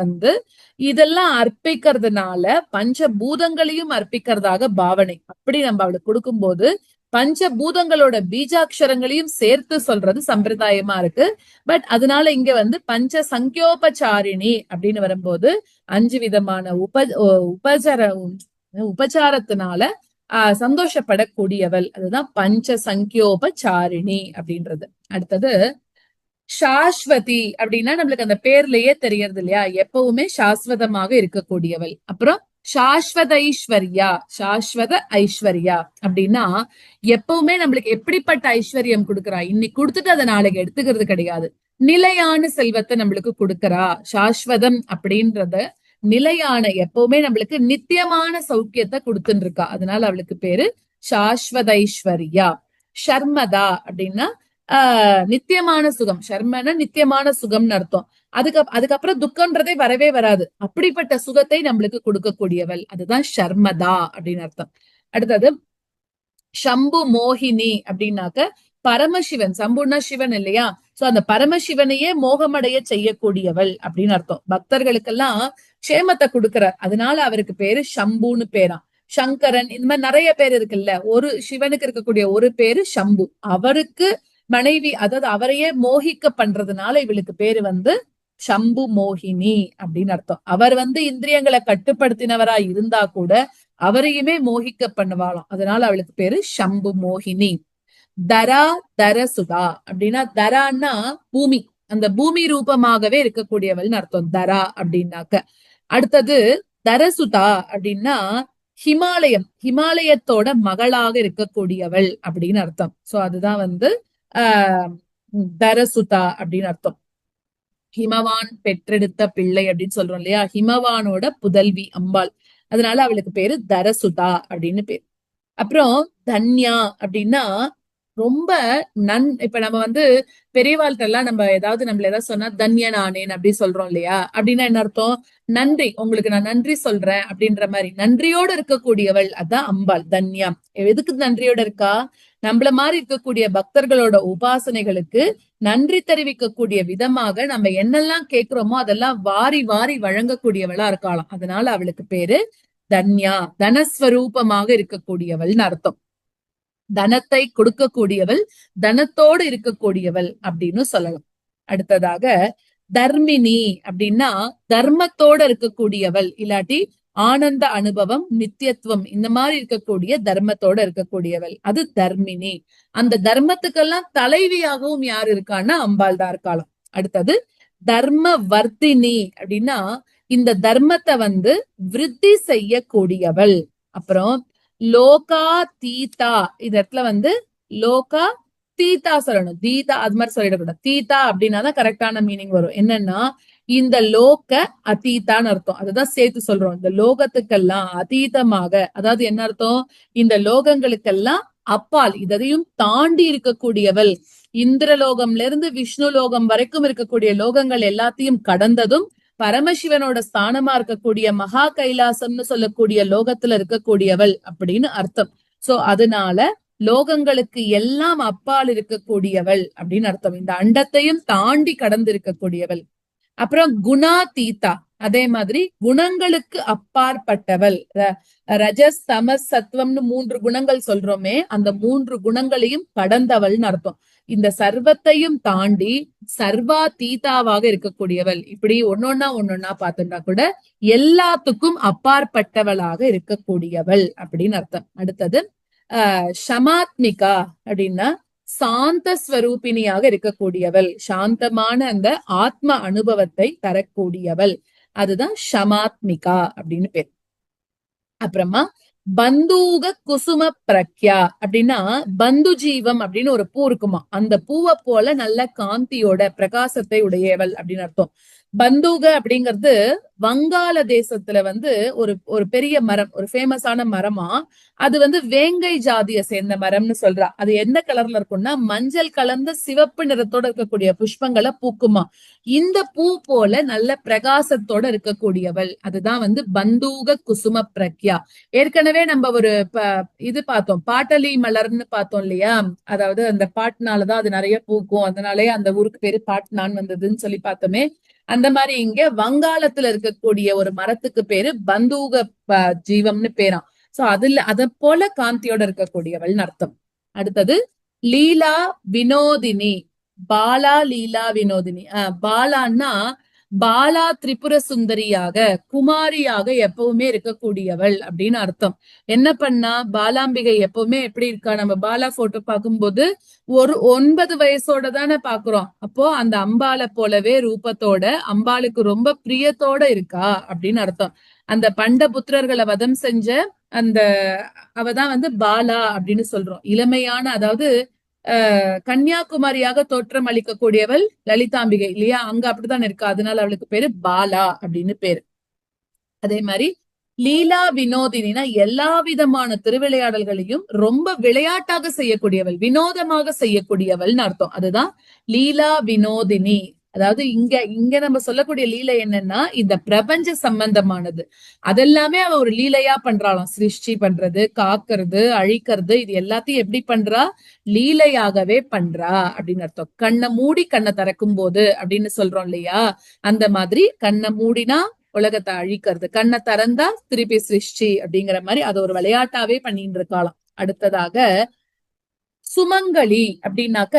இதெல்லாம் அர்ப்பிக்கிறதுனால பஞ்சபூதங்களையும் அர்ப்பிக்கிறதாக பாவனை. அப்படி நம்ம அவளுக்கு கொடுக்கும்போது பஞ்சபூதங்களோட பீஜாட்சரங்களையும் சேர்த்து சொல்றது சம்பிரதாயமா இருக்கு. பட் அதனால இங்க பஞ்ச சங்கியோபசாரிணி அப்படின்னு வரும்போது 5 விதமான உபச்சாரத்தினால சந்தோஷப்படக்கூடியவள், அதுதான் பஞ்ச சங்கியோபசாரிணி அப்படின்றது. அடுத்தது சாஸ்வதி அப்படின்னா நம்மளுக்கு அந்த பேர்லயே தெரியறது இல்லையா, எப்பவுமே சாஸ்வதமாக இருக்கக்கூடியவள். அப்புறம் சாஸ்வத ஐஸ்வர்யா, சாஸ்வத ஐஸ்வர்யா அப்படின்னா எப்பவுமே நம்மளுக்கு எப்படிப்பட்ட ஐஸ்வர்யம் கொடுக்கறா, இன்னைக்கு கொடுத்துட்டு அதை நாளைக்கு எடுத்துக்கிறது கிடையாது, நிலையான செல்வத்தை நம்மளுக்கு கொடுக்கறா. சாஸ்வதம் அப்படின்றத நிலையான, எப்பவுமே நம்மளுக்கு நித்தியமான சௌக்கியத்தை கொடுத்துட்டு இருக்கா. அதனால அவளுக்கு பேரு சாஸ்வதைஸ்வர்யா. ஷர்மதா அப்படின்னா நித்தியமான சுகம். ஷர்மன நித்தியமான சுகம்னு அர்த்தம். அதுக்கப்புறம் துக்கம்ன்றதே வரவே வராது. அப்படிப்பட்ட சுகத்தை நம்மளுக்கு கொடுக்கக்கூடியவள், அதுதான் ஷர்மதா அப்படின்னு அர்த்தம். அடுத்தது சம்பு மோகினி அப்படின்னாக்க பரமசிவன். சம்புனா சிவன் இல்லையா, சோ அந்த பரமசிவனையே மோகமடைய செய்யக்கூடியவள் அப்படின்னு அர்த்தம். பக்தர்களுக்கெல்லாம் க்ஷேமத்தை கொடுக்கிறார், அதனால அவருக்கு பேரு சம்புன்னு பேராம். சங்கரன், இந்த மாதிரி நிறைய பேர் இருக்குல்ல, ஒரு சிவனுக்கு இருக்கக்கூடிய ஒரு பேரு சம்பு. அவருக்கு மனைவி, அதாவது அவரையே மோகிக்க பண்றதுனால இவளுக்கு பேரு சம்பு மோகினி அப்படின்னு அர்த்தம். அவர் இந்திரியங்களை கட்டுப்படுத்தினவரா இருந்தா கூட அவரையுமே மோகிக்க பண்ணுவாளாம், அதனால அவளுக்கு பேரு சம்பு மோகினி. தரா தரசுதா அப்படின்னா, தரான்னா பூமி, அந்த பூமி ரூபமாகவே இருக்கக்கூடியவள்னு அர்த்தம் தரா அப்படின்னாக்க. அடுத்தது தரசுதா அப்படின்னா ஹிமாலயம், ஹிமாலயத்தோட மகளாக இருக்கக்கூடியவள் அப்படின்னு அர்த்தம். சோ அதுதான் ஆஹ் தரசுதா அப்படின்னு அர்த்தம். ஹிமவான் பெற்றெடுத்த பிள்ளை அப்படின்னு சொல்றோம் இல்லையா, ஹிமவானோட புதல்வி அம்பாள், அதனால அவளுக்கு பேரு தரசுதா அப்படின்னு பேரு. அப்புறம் தன்யா அப்படின்னா ரொம்ப இப்ப நம்ம பெரியவாள்கிட்ட எல்லாம் நம்ம ஏதாவது சொன்னா தன்யன் ஆனேன் அப்படி சொல்றோம் இல்லையா, அப்படின்னா என்ன அர்த்தம்? நன்றி, உங்களுக்கு நான் நன்றி சொல்றேன் அப்படின்ற மாதிரி நன்றியோட இருக்கக்கூடியவள், அதான் அம்பாள் தன்யா. எதுக்கு நன்றியோட இருக்கா? நம்மள மாதிரி இருக்கக்கூடிய பக்தர்களோட உபாசனைகளுக்கு நன்றி தெரிவிக்கக்கூடிய விதமாக நம்ம என்னெல்லாம் கேட்கிறோமோ அதெல்லாம் வாரி வாரி வழங்கக்கூடியவளா இருக்காளாம், அதனால அவளுக்கு பேரு தன்யா, தனஸ்வரூபமாக இருக்கக்கூடியவள்னு அர்த்தம். தனத்தை கொடுக்கக்கூடியவள், தனத்தோடு இருக்கக்கூடியவள் அப்படின்னு சொல்லலாம். அடுத்ததாக தர்மினி அப்படின்னா தர்மத்தோட இருக்கக்கூடியவள், இல்லாட்டி ஆனந்த அனுபவம், நித்தியத்துவம், இந்த மாதிரி இருக்கக்கூடிய தர்மத்தோட இருக்கக்கூடியவள், அது தர்மினி. அந்த தர்மத்துக்கெல்லாம் தலைவியாகவும் யார் இருக்கான்னா அம்பாள் தான் இருக்காளாம். அடுத்தது தர்ம வர்த்தினி அப்படின்னா இந்த தர்மத்தை விருத்தி செய்யக்கூடியவள். அப்புறம் லோகா தீதா, இந்த இடத்துல லோகா தீதா சொல்லணும், தீதா அது மாதிரி சொல்லிடக்கூடாது. தீதா அப்படின்னாதான் கரெக்டான மீனிங் வரும். என்னன்னா இந்த லோக அதீதான்னு அர்த்தம், அதுதான் சேர்த்து சொல்றோம். இந்த லோகத்துக்கெல்லாம் அதீதமாக, அதாவது என்ன அர்த்தம்? இந்த லோகங்களுக்கெல்லாம் அப்பால், இதையும் தாண்டி இருக்கக்கூடியவள். இந்திரலோகம்ல இருந்து விஷ்ணு லோகம் வரைக்கும் இருக்கக்கூடிய லோகங்கள் எல்லாத்தையும் கடந்ததும் பரமசிவனோட ஸ்தானமா இருக்கக்கூடிய மகா கைலாசம்னு சொல்லக்கூடிய லோகத்துல இருக்கக்கூடியவள் அப்படின்னு அர்த்தம். சோ அதனால லோகங்களுக்கு எல்லாம் அப்பால் இருக்கக்கூடியவள் அப்படின்னு அர்த்தம், இந்த அண்டத்தையும் தாண்டி கடந்து இருக்கக்கூடியவள். அப்புறம் குணா தீதா, அதே மாதிரி குணங்களுக்கு அப்பாற்பட்டவள். ரஜஸ் தமஸ் சத்வம்னு 3 குணங்கள் சொல்றோமே, அந்த 3 குணங்களையும் கடந்தவள்னு அர்த்தம். இந்த சர்வத்தையும் தாண்டி சர்வா தீதாவாக இருக்கக்கூடியவள். இப்படி ஒன்னொன்னா பார்த்துட்டா கூட எல்லாத்துக்கும் அப்பாற்பட்டவளாக இருக்கக்கூடியவள் அப்படின்னு அர்த்தம். அடுத்தது ஷமாத்மிகா அப்படின்னா சாந்த ஸ்வரூபிணியாக இருக்கக்கூடியவள், சாந்தமான அந்த ஆத்ம அனுபவத்தை தரக்கூடியவள், அதுதான் ஷமாத்மிகா அப்படின்னு பேர். அப்புறமா பந்தூக குசும பிரக்யா அப்படின்னா பந்து ஜீவம் அப்படின்னு ஒரு பூ இருக்குமா, அந்த பூவை போல நல்ல காந்தியோட பிரகாசத்தை உடையவள் அப்படின்னு அர்த்தம். பந்தூக அப்படிங்கிறது வங்காள தேசத்துல ஒரு பெரிய மரம், ஒரு ஃபேமஸான மரமா. அது வேங்கை ஜாதியை சேர்ந்த மரம்னு சொல்றா. அது எந்த கலர்ல இருக்கும்னா மஞ்சள் கலந்த சிவப்பு நிறத்தோட இருக்கக்கூடிய புஷ்பங்களை பூக்குமா. இந்த பூ போல நல்ல பிரகாசத்தோட இருக்கக்கூடியவள், அதுதான் பந்தூக குசும பிரக்யா. ஏற்கனவே நம்ம ஒரு இது பார்த்தோம், பாட்டலி மலர்னு பார்த்தோம் இல்லையா, அதாவது அந்த பாட்டுனாலதான் அது நிறைய பூக்கும், அதனாலே அந்த ஊருக்கு பேரு பாட்னான் வந்ததுன்னு சொல்லி பார்த்தோமே. அந்த மாதிரி இங்க வங்காளத்துல இருக்கக்கூடிய ஒரு மரத்துக்கு பேரு பந்தூக ஜீவம்னு பேராம். சோ அத போல காந்தியோட இருக்கக்கூடியவள்னு அர்த்தம். அடுத்தது லீலா வினோதினி, பாலா லீலா வினோதினி. பாலான்னா பாலா திரிபுர சுந்தரியாக, குமாரியாக எப்பவுமே இருக்கக்கூடியவள் அப்படின்னு அர்த்தம். என்ன பண்ணா பாலாம்பிகை எப்பவுமே எப்படி இருக்கா, நம்ம பாலா போட்டோ பார்க்கும்போது ஒரு 9 வயசோட தானே பாக்குறோம். அப்போ அந்த அம்பாளை போலவே ரூபத்தோட அம்பாளுக்கு ரொம்ப பிரியத்தோட இருக்கா அப்படின்னு அர்த்தம். அந்த பண்ட புத்திரர்களை வதம் செஞ்ச அந்த அவதான் பாலா அப்படின்னு சொல்றோம். இளமையான, அதாவது கன்னியாகுமரியாக தோற்றம் அளிக்கக்கூடியவள் லலிதாம்பிகை இல்லையா, அங்க அப்படித்தான் இருக்கா, அதனால அவளுக்கு பேரு பாலா அப்படின்னு பேரு. அதே மாதிரி லீலா வினோதினா எல்லா விதமான திருவிளையாடல்களையும் ரொம்ப விளையாட்டாக செய்யக்கூடியவள், வினோதமாக செய்யக்கூடியவள்னு அர்த்தம். அதுதான் லீலா வினோதினி. அதாவது இங்க இங்க நம்ம சொல்லக்கூடிய லீலை என்னன்னா இந்த பிரபஞ்ச சம்பந்தமானது. அதெல்லாமே அவ ஒரு லீலையா பண்றாளாம். சிருஷ்டி பண்றது, காக்கிறது, அழிக்கிறது, இது எல்லாத்தையும் எப்படி பண்றா? லீலையாகவே பண்றா அப்படின்னு அர்த்தம். கண்ணை மூடி கண்ணை திறக்கும் போது அப்படின்னு சொல்றோம் இல்லையா? அந்த மாதிரி கண்ணை மூடினா உலகத்தை அழிக்கிறது, கண்ணை திறந்தா திருப்பி சிருஷ்டி அப்படிங்கிற மாதிரி அதை ஒரு விளையாட்டாவே பண்ணிட்டு இருக்காளாம். அடுத்ததாக சுமங்கலி அப்படின்னாக்க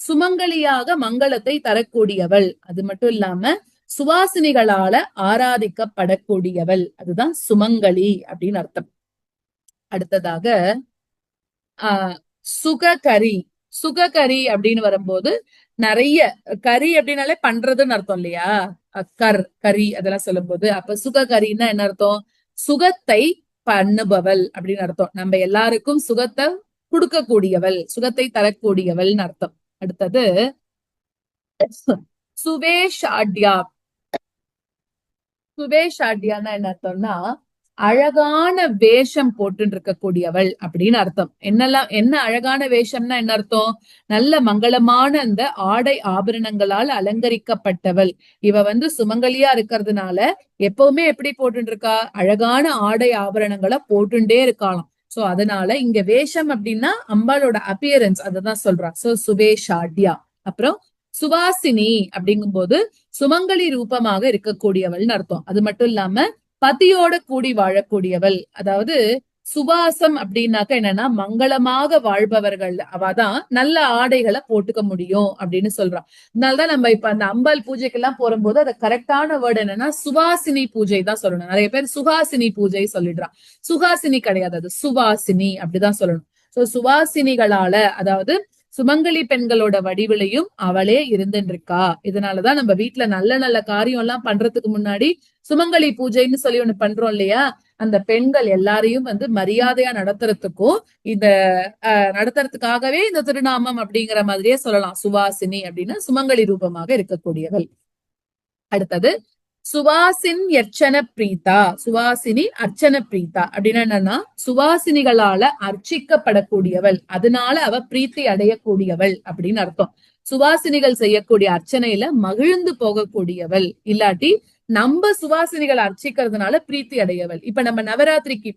சுமங்கலியாக மங்களத்தை தரக்கூடியவள். அது மட்டும் இல்லாம சுவாசினிகளால ஆராதிக்கப்படக்கூடியவள், அதுதான் சுமங்கலி அப்படின்னு அர்த்தம். அடுத்ததாக ஆஹ் சுககரி. சுககரி அப்படின்னு வரும்போது நிறைய கரி அப்படின்னாலே பண்றதுன்னு அர்த்தம் இல்லையா? கரி அதெல்லாம் சொல்லும் போது அப்ப சுககரின்னா என்ன அர்த்தம்? சுகத்தை பண்ணுபவள் அப்படின்னு அர்த்தம். நம்ம எல்லாருக்கும் சுகத்தை கொடுக்கக்கூடியவள், சுகத்தை தரக்கூடியவள்னு அர்த்தம். அடுத்தது சுவேஷாட்யா. சுவேஷாட்யான்னா என்ன அர்த்தம்னா அழகான வேஷம் போட்டு இருக்கக்கூடியவள் அப்படின்னு அர்த்தம். என்ன அழகான வேஷம்னா என்ன அர்த்தம்? நல்ல மங்களமான அந்த ஆடை ஆபரணங்களால் அலங்கரிக்கப்பட்டவள். இவ சுமங்கலியா இருக்கிறதுனால எப்பவுமே எப்படி போட்டு இருக்கா? அழகான ஆடை ஆபரணங்களை போட்டுட்டே இருக்காளாம். சோ அதனால இங்க வேஷம் அப்படின்னா அம்பாளோட அப்பியரன்ஸ், அததான் சொல்றா. சோ சுவேஷாட்யா. அப்புறம் சுவாசினி அப்படிங்கும் போது சுமங்கலி ரூபமாக இருக்கக்கூடியவள்னு அர்த்தம். அது மட்டும் இல்லாம பதியோட கூடி வாழக்கூடியவள். அதாவது சுவாசம் அப்படின்னாக்க என்னன்னா மங்களமாக வாழ்பவர்கள் அவதான் நல்ல ஆடைகளை போட்டுக்க முடியும் அப்படின்னு சொல்றான். அதனாலதான் நம்ம இப்ப அந்த அம்பாள் பூஜைக்கு எல்லாம் போகும்போது அது கரெக்டான வேர்டு என்னன்னா சுவாசினி பூஜை தான் சொல்லணும். நிறைய பேர் சுகாசினி பூஜை சொல்லிடுறான். சுகாசினி கிடையாது, அது சுவாசினி அப்படிதான் சொல்லணும். சோ சுவாசினிகளால, அதாவது சுமங்கலி பெண்களோட வடிவிலையும் அவளே இருந்துட்டு இருக்கா. இதனாலதான் நம்ம வீட்டுல நல்ல நல்ல காரியம் எல்லாம் பண்றதுக்கு முன்னாடி சுமங்கலி பூஜைன்னு சொல்லி ஒண்ணு பண்றோம் இல்லையா? அந்த பெண்கள் எல்லாரையும் மரியாதையா நடத்துறதுக்கும் இந்த நடத்துறதுக்காகவே இந்த திருநாமம் அப்படிங்கிற மாதிரியே சொல்லலாம். சுவாசினி அப்படின்னா சுமங்கலி ரூபமாக இருக்கக்கூடியவள். அடுத்தது சுவாசின் அர்ச்சன பிரீதா. சுவாசினி அர்ச்சன பிரீதா அப்படின்னா என்னன்னா சுவாசினிகளால அர்ச்சிக்கப்படக்கூடியவள், அதனால அவ பிரீத்தி அடையக்கூடியவள் அப்படின்னு அர்த்தம். சுவாசினிகள் செய்யக்கூடிய அர்ச்சனையில மகிழ்ந்து போகக்கூடியவள், இல்லாட்டி நம்ம சுவாசினிகள் அர்ச்சிக்கிறதுனால பிரீத்தி அடையவள். இப்ப நம்ம நவராத்திரிக்கு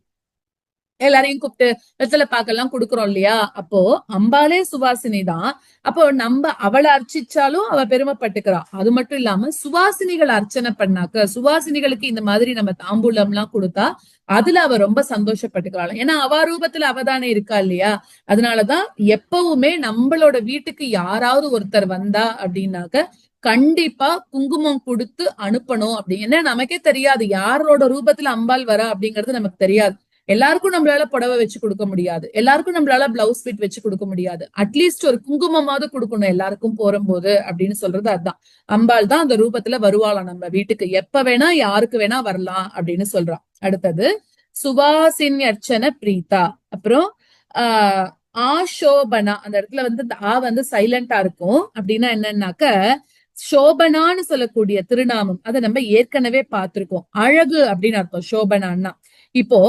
எல்லாரையும் கூப்பிட்டு வெத்தலை பாக்கெல்லாம் கொடுக்குறோம் இல்லையா? அப்போ அம்பாலே சுவாசினி தான். அப்போ நம்ம அவளை அர்ச்சிச்சாலும் அவ பெருமைப்பட்டுக்கிறா. அது மட்டும் இல்லாம சுவாசினிகள் அர்ச்சனை பண்ணாக்க, சுவாசினிகளுக்கு இந்த மாதிரி நம்ம தாம்பூலம் எல்லாம் கொடுத்தா அதுல அவ ரொம்ப சந்தோஷப்பட்டுக்கிறாள். ஏன்னா அவ ரூபத்துல அவதானே இருக்கா இல்லையா? அதனாலதான் எப்பவுமே நம்மளோட வீட்டுக்கு யாராவது ஒருத்தர் வந்தா அப்படின்னாக்க கண்டிப்பா குங்குமம் கொடுத்து அனுப்பணும். ஏன்னா நமக்கே தெரியாது யாரோட ரூபத்துல அம்பாள் வரா அப்படிங்கிறது நமக்கு தெரியாது. எல்லாருக்கும் நம்மளால புடவை வச்சு கொடுக்க முடியாது, எல்லாருக்கும் நம்மளால பிளவுஸ் ஃபிட் வச்சு கொடுக்க முடியாது. அட்லீஸ்ட் ஒரு குங்குமமாவது கொடுக்கணும் எல்லாருக்கும் போகும்போது அப்படின்னு சொல்றது அதுதான். அம்பாள் தான் அந்த ரூபத்துல வருவாளாம் நம்ம வீட்டுக்கு. எப்ப வேணா யாருக்கு வேணா வரலாம் அப்படின்னு சொல்றான். அடுத்தது சுவாசின் அர்ச்சன பிரீதா. அப்புறம் ஆஷோபனா. அந்த இடத்துல இந்த ஆ சைலண்டா இருக்கும். அப்படின்னா என்னன்னாக்க சோபனான்னு சொல்லக்கூடிய திருநாமம் அதை நம்ம ஏற்கனவே பார்த்திருக்கோம். அழகு அப்படின்னு அர்த்தம் சோபனான்னா. இப்போ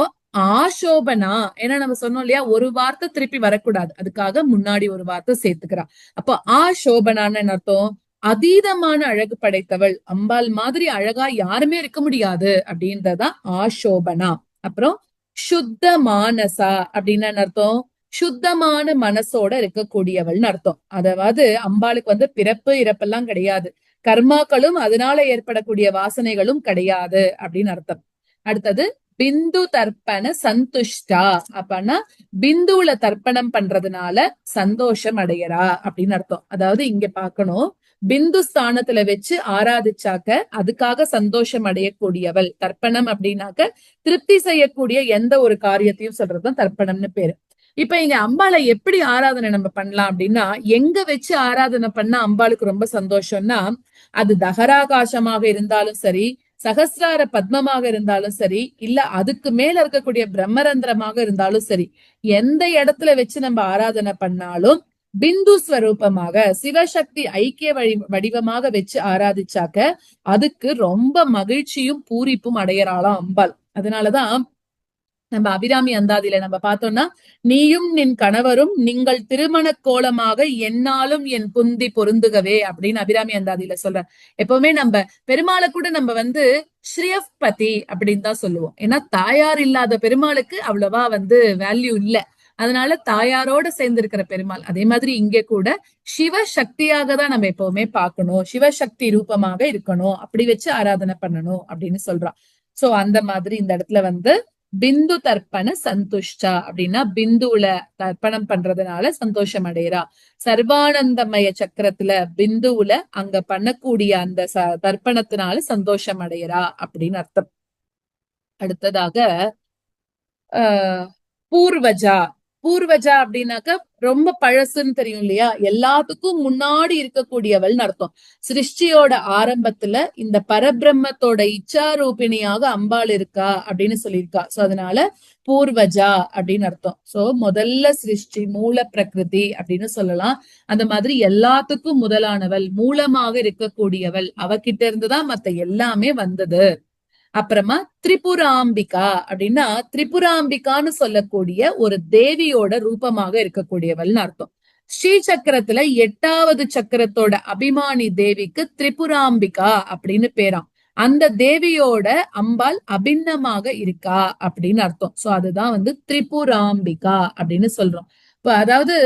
ஆஷோபனா, ஏன்னா நம்ம சொன்னோம் இல்லையா ஒரு வார்த்தை திருப்பி வரக்கூடாது, அதுக்காக முன்னாடி ஒரு வார்த்தை சேர்த்துக்கிறா. அப்போ ஆஷோபனான்னு என்ன அர்த்தம்? அதீதமான அழகு படைத்தவள், அம்பாள் மாதிரி அழகா யாருமே இருக்க முடியாது அப்படின்றதா ஆஷோபனா. அப்புறம் சுத்த மானசா அப்படின்னா என்ன அர்த்தம்? சுத்தமான மனசோட இருக்கக்கூடியவள்னு அர்த்தம். அதாவது அம்பாளுக்கு பிறப்பு இறப்பெல்லாம் கிடையாது, கர்மாக்களும் அதனால ஏற்படக்கூடிய வாசனைகளும் கிடையாது அப்படின்னு அர்த்தம். அடுத்தது பிந்து தர்ப்பண சந்துஷ்டா. அப்பனா பிந்துல தர்ப்பணம் பண்றதுனால சந்தோஷம் அடையறா அப்படின்னு அர்த்தம். அதாவது இங்க பாக்கணும், பிந்து ஸ்தானத்துல வச்சு ஆராதிச்சாக்க அதுக்காக சந்தோஷம் அடையக்கூடியவள். தர்ப்பணம் அப்படின்னாக்க திருப்தி செய்யக்கூடிய எந்த ஒரு காரியத்தையும் சொல்றதுதான் தர்ப்பணம்னு பேரு. இப்ப இங்க அம்பாளை எப்படி ஆராதனை நம்ம பண்ணலாம் அப்படின்னா, எங்க வச்சு ஆராதனை பண்ணா அம்பாளுக்கு ரொம்ப சந்தோஷம்னா, அது தகராகாசமாக இருந்தாலும் சரி, சகசிரார பத்மமாக இருந்தாலும் சரி, இல்ல அதுக்கு மேல இருக்கக்கூடிய பிரம்மரந்திரமாக இருந்தாலும் சரி, எந்த இடத்துல வச்சு நம்ம ஆராதனை பண்ணாலும் பிந்து ஸ்வரூபமாக சிவசக்தி ஐக்கிய வடிவமாக வச்சு ஆராதிச்சாக்க அதுக்கு ரொம்ப மகிழ்ச்சியும் பூரிப்பும் அடையறாளாம் அம்பாள். அதனாலதான் நம்ம அபிராமி அந்தாதியில நம்ம பார்த்தோம்னா, நீயும் நின் கணவரும் நீங்கள் திருமண கோலமாக என்னாலும் என் புந்தி பொருந்துகவே அப்படின்னு அபிராமி அந்தாதியில சொல்ற. எப்பவுமே நம்ம பெருமாளை கூட நம்ம வந்து ஸ்ரீயப்பதி அப்படின்னு தான் சொல்லுவோம். ஏன்னா தாயார் இல்லாத பெருமாளுக்கு அவ்வளவா வந்து வேல்யூ இல்ல. அதனால தாயாரோட சேர்ந்து இருக்கிற பெருமாள். அதே மாதிரி இங்கே கூட சிவசக்தியாக தான் நம்ம எப்பவுமே பார்க்கணும், சிவசக்தி ரூபமாக இருக்கணும், அப்படி வச்சு ஆராதனை பண்ணணும் அப்படின்னு சொல்றான். சோ அந்த மாதிரி இந்த இடத்துல வந்து பிந்து தர்ப்பண சந்துஷ்டா அப்படின்னா பிந்துல தர்ப்பணம் பண்றதுனால சந்தோஷம் அடையறா. சர்வானந்தமய சக்கரத்துல பிந்துவுல அங்க பண்ணக்கூடிய அந்த தர்ப்பணத்தினால சந்தோஷம் அடையறா அப்படின்னு அர்த்தம். அடுத்ததாக ஆஹ் பூர்வஜா. பூர்வஜா அப்படின்னாக்க ரொம்ப பழசுன்னு தெரியும் இல்லையா, எல்லாத்துக்கும் முன்னாடி இருக்கக்கூடியவள்னு அர்த்தம். சிருஷ்டியோட ஆரம்பத்துல இந்த பரபிரம்மத்தோட இச்சாரூபிணியாக அம்பாள் இருக்கா அப்படின்னு சொல்லியிருக்கா. சோ அதனால பூர்வஜா அப்படின்னு அர்த்தம். சோ முதல்ல சிருஷ்டி, மூல பிரகிருதி அப்படின்னு சொல்லலாம். அந்த மாதிரி எல்லாத்துக்கும் முதலானவள், மூலமாக இருக்கக்கூடியவள், அவகிட்ட இருந்துதான் மத்த எல்லாமே வந்தது. அப்புறமா திரிபுராம்பிகா அப்படின்னா திரிபுராம்பிகான்னு சொல்லக்கூடிய ஒரு தேவியோட ரூபமாக இருக்கக்கூடியவள்னு அர்த்தம். ஸ்ரீ சக்கரத்துல 8வது சக்கரத்தோட அபிமானி தேவிக்கு திரிபுராம்பிகா அப்படின்னு பேராம். அந்த தேவியோட அம்பாள் அபிண்ணமாக இருக்கா அப்படின்னு அர்த்தம். சோ அதுதான் வந்து திரிபுராம்பிகா அப்படின்னு சொல்றோம். இப்ப அதாவது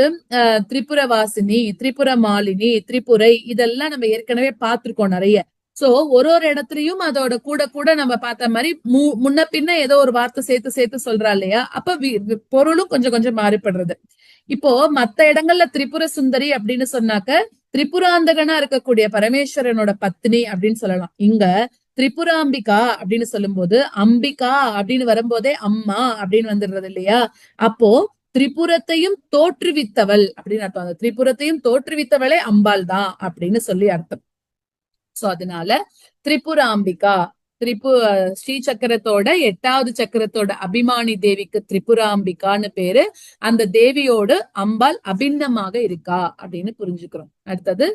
திரிபுரவாசினி, திரிபுர மாலினி, திரிபுரை இதெல்லாம் நம்ம ஏற்கனவே பார்த்திருக்கோம் நிறைய. சோ ஒரு இடத்துலயும் அதோட கூட கூட நம்ம பார்த்த மாதிரி முன்ன பின்ன ஏதோ ஒரு வார்த்தை சேர்த்து சேர்த்து சொல்றா இல்லையா, அப்ப பொருளும் கொஞ்சம் கொஞ்சம் மாறுபடுறது. இப்போ மத்த இடங்கள்ல திரிபுர சுந்தரி அப்படின்னு சொன்னாக்க திரிபுராந்தகனா இருக்கக்கூடிய பரமேஸ்வரனோட பத்னி அப்படின்னு சொல்லலாம். இங்க திரிபுராம்பிகா அப்படின்னு சொல்லும் போது அம்பிகா அப்படின்னு வரும்போதே அம்மா அப்படின்னு வந்துடுறது இல்லையா. அப்போ திரிபுரத்தையும் தோற்றுவித்தவள் அப்படின்னு அர்த்தம். அந்த திரிபுரத்தையும் தோற்றுவித்தவளே அம்பாள் தான் அப்படின்னு சொல்லி அர்த்தம். சோ அதனால திரிபுராம்பிகா, ஸ்ரீ சக்கரத்தோட 8வது சக்கரத்தோட அபிமானி தேவிக்கு திரிபுராம்பிகான்னு பேரு. அந்த தேவியோடு அம்பாள் அபிண்ணமாக இருக்கா அப்படின்னு புரிஞ்சுக்கிறோம். அடுத்தது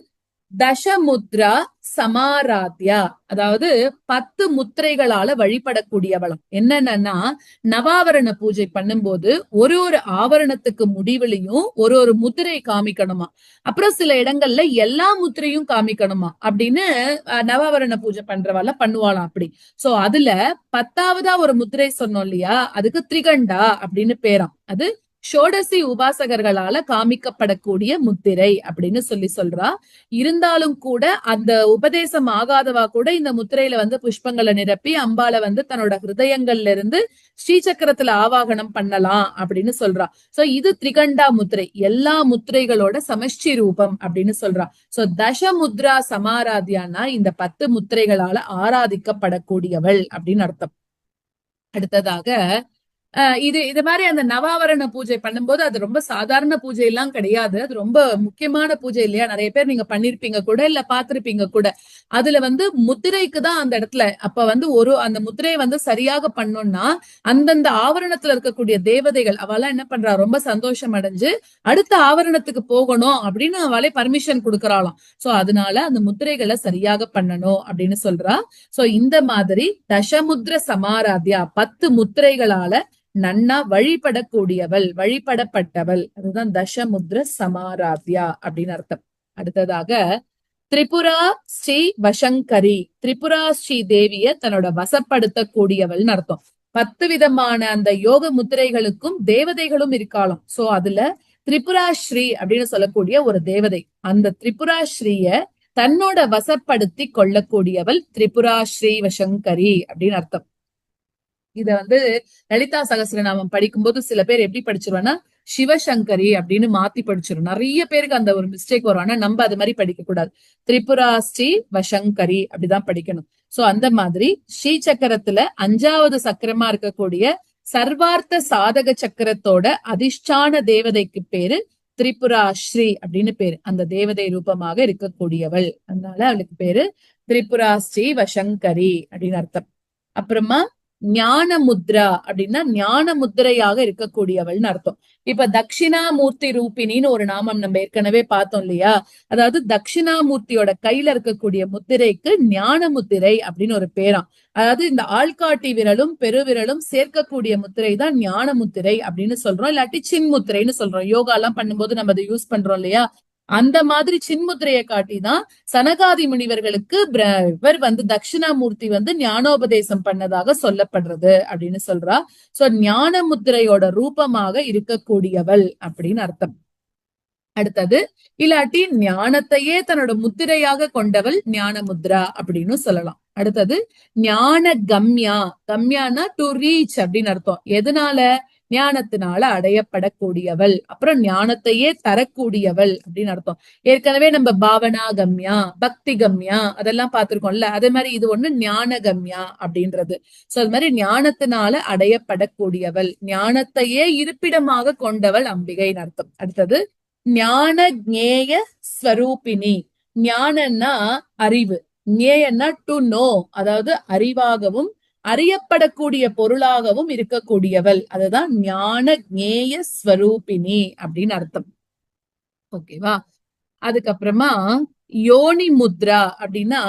தசமுத்ரா சமாராத்யா, அதாவது 10 முத்திரைகளால வழிபடக்கூடியவளம். என்னன்னா நவாவரண பூஜை பண்ணும்போது ஒரு ஒரு ஆவரணத்துக்கு முடிவுலையும் ஒரு ஒரு முத்திரை காமிக்கணுமா. அப்புறம் சில இடங்கள்ல எல்லா முத்திரையும் காமிக்கணுமா அப்படின்னு நவாவரண பூஜை பண்றவாள் பண்ணுவாளாம் அப்படி. சோ அதுல 10வதா ஒரு முத்திரை சொன்னோம் இல்லையா, அதுக்கு திரிகண்டா அப்படின்னு பேராம். அது ஷோடசி உபாசகர்களால காமிக்கப்படக்கூடிய முத்திரை அப்படின்னு சொல்றா. இருந்தாலும் கூட அந்த உபதேசம் ஆகாதவா கூட இந்த முத்திரையில வந்து புஷ்பங்களை நிரப்பி அம்பாளை வந்து தன்னோட ஹிருதயங்கள்ல இருந்து ஸ்ரீசக்கரத்துல ஆவாகனம் பண்ணலாம் அப்படின்னு சொல்றா. சோ இது திரிகண்டா முத்திரை, எல்லா முத்திரைகளோட சமஷ்டி ரூபம் அப்படின்னு சொல்றா. சோ தசமுத்ரா சமாராத்யானா இந்த 10 முத்திரைகளால ஆராதிக்கப்படக்கூடியவள் அப்படின்னு அர்த்தம். அடுத்ததாக இது மாதிரி அந்த நவாவரண பூஜை பண்ணும்போது அது ரொம்ப சாதாரண பூஜை எல்லாம் கிடையாது, அது ரொம்ப முக்கியமான பூஜை இல்லையா. நிறைய பேர் நீங்க பண்ணிருப்பீங்க கூட, இல்ல பாத்திருப்பீங்க கூட. அதுல வந்து முத்திரைக்கு தான் அந்த இடத்துல அப்ப வந்து அந்த முத்திரையை வந்து சரியாக பண்ணோம்னா அந்தந்த ஆவரணத்துல இருக்கக்கூடிய தேவதைகள் அவெல்லாம் என்ன பண்றா, ரொம்ப சந்தோஷம் அடைஞ்சு அடுத்த ஆவரணத்துக்கு போகணும் அப்படின்னு அவளே பர்மிஷன் கொடுக்கறாளாம். சோ அதனால அந்த முத்திரைகளை சரியாக பண்ணணும் அப்படின்னு சொல்றா. சோ இந்த மாதிரி தசமுத்ர சமாராத்யா 10 முத்திரைகளால நன்னா வழிபடக்கூடியவள், வழிபடப்பட்டவள், அதுதான் தசமுத்ர சமாராத்யா அப்படின்னு அர்த்தம். அடுத்ததாக திரிபுரா ஸ்ரீ வசங்கரி, திரிபுரா ஸ்ரீ தேவிய தன்னோட வசப்படுத்தக்கூடியவள்னு அர்த்தம். 10 விதமான அந்த யோக முத்திரைகளுக்கும் தேவதைகளும் இருக்காளாம். சோ அதுல திரிபுரா ஸ்ரீ அப்படின்னு சொல்லக்கூடிய ஒரு தேவதை, அந்த திரிபுரா ஸ்ரீய தன்னோட வசப்படுத்தி கொள்ளக்கூடியவள் திரிபுரா ஸ்ரீ வசங்கரி அப்படின்னு அர்த்தம். இத வந்து லலிதா சகஸ்ரநாமம் படிக்கும்போது சில பேர் எப்படி படிச்சிருவாங்கன்னா சிவசங்கரி அப்படின்னு மாத்தி படிச்சிரும். நிறைய பேருக்கு அந்த ஒரு மிஸ்டேக் வரும். ஆனா நம்ம அது மாதிரி படிக்க கூடாது. திரிபுரா ஸ்ரீ வசங்கரி அப்படிதான் படிக்கணும். சோ அந்த மாதிரி ஸ்ரீ சக்கரத்துல 5வது சக்கரமா இருக்கக்கூடிய சர்வார்த்த சாதக சக்கரத்தோட அதிஷ்டான தேவதைக்கு பேரு திரிபுரா ஸ்ரீ அப்படின்னு பேரு. அந்த தேவதை ரூபமாக இருக்கக்கூடியவள், அதனால அவளுக்கு பேரு திரிபுரா ஸ்ரீ வசங்கரி அப்படின்னு அர்த்தம். அப்புறமா ஞான முத்ரா அப்படின்னா ஞான முத்திரையாக இருக்கக்கூடியவள்னு அர்த்தம். இப்ப தட்சிணாமூர்த்தி ரூபிணின்னு ஒரு நாமம் நம்ம ஏற்கனவே பார்த்தோம் இல்லையா? அதாவது தட்சிணாமூர்த்தியோட கையில இருக்கக்கூடிய முத்திரைக்கு ஞான முத்திரை அப்படின்னு ஒரு பேராம். அதாவது இந்த ஆள்காட்டி விரலும் பெருவிரலும் சேர்க்கக்கூடிய முத்திரை தான் ஞான முத்திரை அப்படின்னு சொல்றோம். இல்லாட்டி சின்முத்திரைன்னு சொல்றோம். யோகா எல்லாம் பண்ணும்போது நம்ம அதை யூஸ் பண்றோம் இல்லையா? அந்த மாதிரி சின்முத்திரையை காட்டிதான் சனகாதி முனிவர்களுக்கு இவர் தட்சிணாமூர்த்தி ஞானோபதேசம் பண்ணதாக சொல்லப்படுறது அப்படின்னு சொல்றா. சோ ஞான முத்திரையோட ரூபமாக இருக்கக்கூடியவள் அப்படின்னு அர்த்தம். அடுத்தது இல்லாட்டி ஞானத்தையே தன்னோட முத்திரையாக கொண்டவள் ஞான முத்ரா அப்படின்னு சொல்லலாம். அடுத்தது ஞான கம்யா. கம்யானா டு ரீச் அப்படின்னு அர்த்தம். எதனால? ஞானத்தினால அடையப்படக்கூடியவள். அப்புறம் ஞானத்தையே தரக்கூடியவள் அப்படின்னு அர்த்தம். ஏற்கனவே நம்ம பாவனா கம்யா, பக்தி கம்யா அதெல்லாம் பார்த்திருக்கோம்ல. அதே மாதிரி இது ஒண்ணு ஞான கம்யா அப்படின்றது. சோ அது மாதிரி ஞானத்தினால அடையப்படக்கூடியவள், ஞானத்தையே இருப்பிடமாக கொண்டவள் அம்பிகைன்னு அர்த்தம். அடுத்தது ஞான ஞேய ஸ்வரூபிணி. ஞானன்னா அறிவு, ஞேயன்னா டு நோ, அதாவது அறிவாகவும் அறியப்படக்கூடிய பொருளாகவும் இருக்கக்கூடியவள். அதுதான் ஞான ஞேய ஸ்வரூபிணி அப்படின்னு அர்த்தம். ஓகேவா? அதுக்கப்புறமா யோனி முத்ரா அப்படின்னா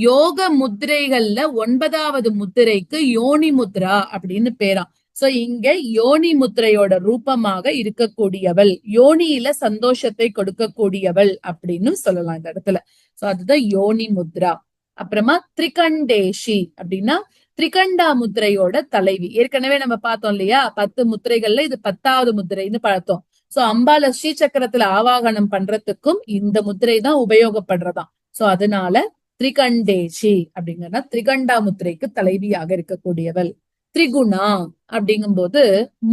யோக முத்திரைகள்ல 9வது முத்திரைக்கு யோனி முத்ரா அப்படின்னு பேராம். சோ இங்க யோனி முத்திரையோட ரூபமாக இருக்கக்கூடியவள், யோனியில சந்தோஷத்தை கொடுக்கக்கூடியவள் அப்படின்னு சொல்லலாம் இந்த இடத்துல. சோ அதுதான் யோனி முத்ரா. அப்புறமா திரிகண்டேஷி அப்படின்னா திரிகண்டா முத்திரையோட தலைவி. ஏற்கனவே நம்ம பார்த்தோம் இல்லையா? 10 முத்திரைகள்ல இது 10வது முத்திரைன்னு பார்த்தோம். சோ அம்பால ஸ்ரீ சக்கரத்துல ஆவாகனம் பண்றதுக்கும் இந்த முத்திரை தான் உபயோகப்படுறதாம். சோ அதனால திரிகண்டேஷி அப்படிங்கன்னா திரிகண்டா முத்திரைக்கு தலைவியாக இருக்கக்கூடியவள். திரிகுணா அப்படிங்கும் போது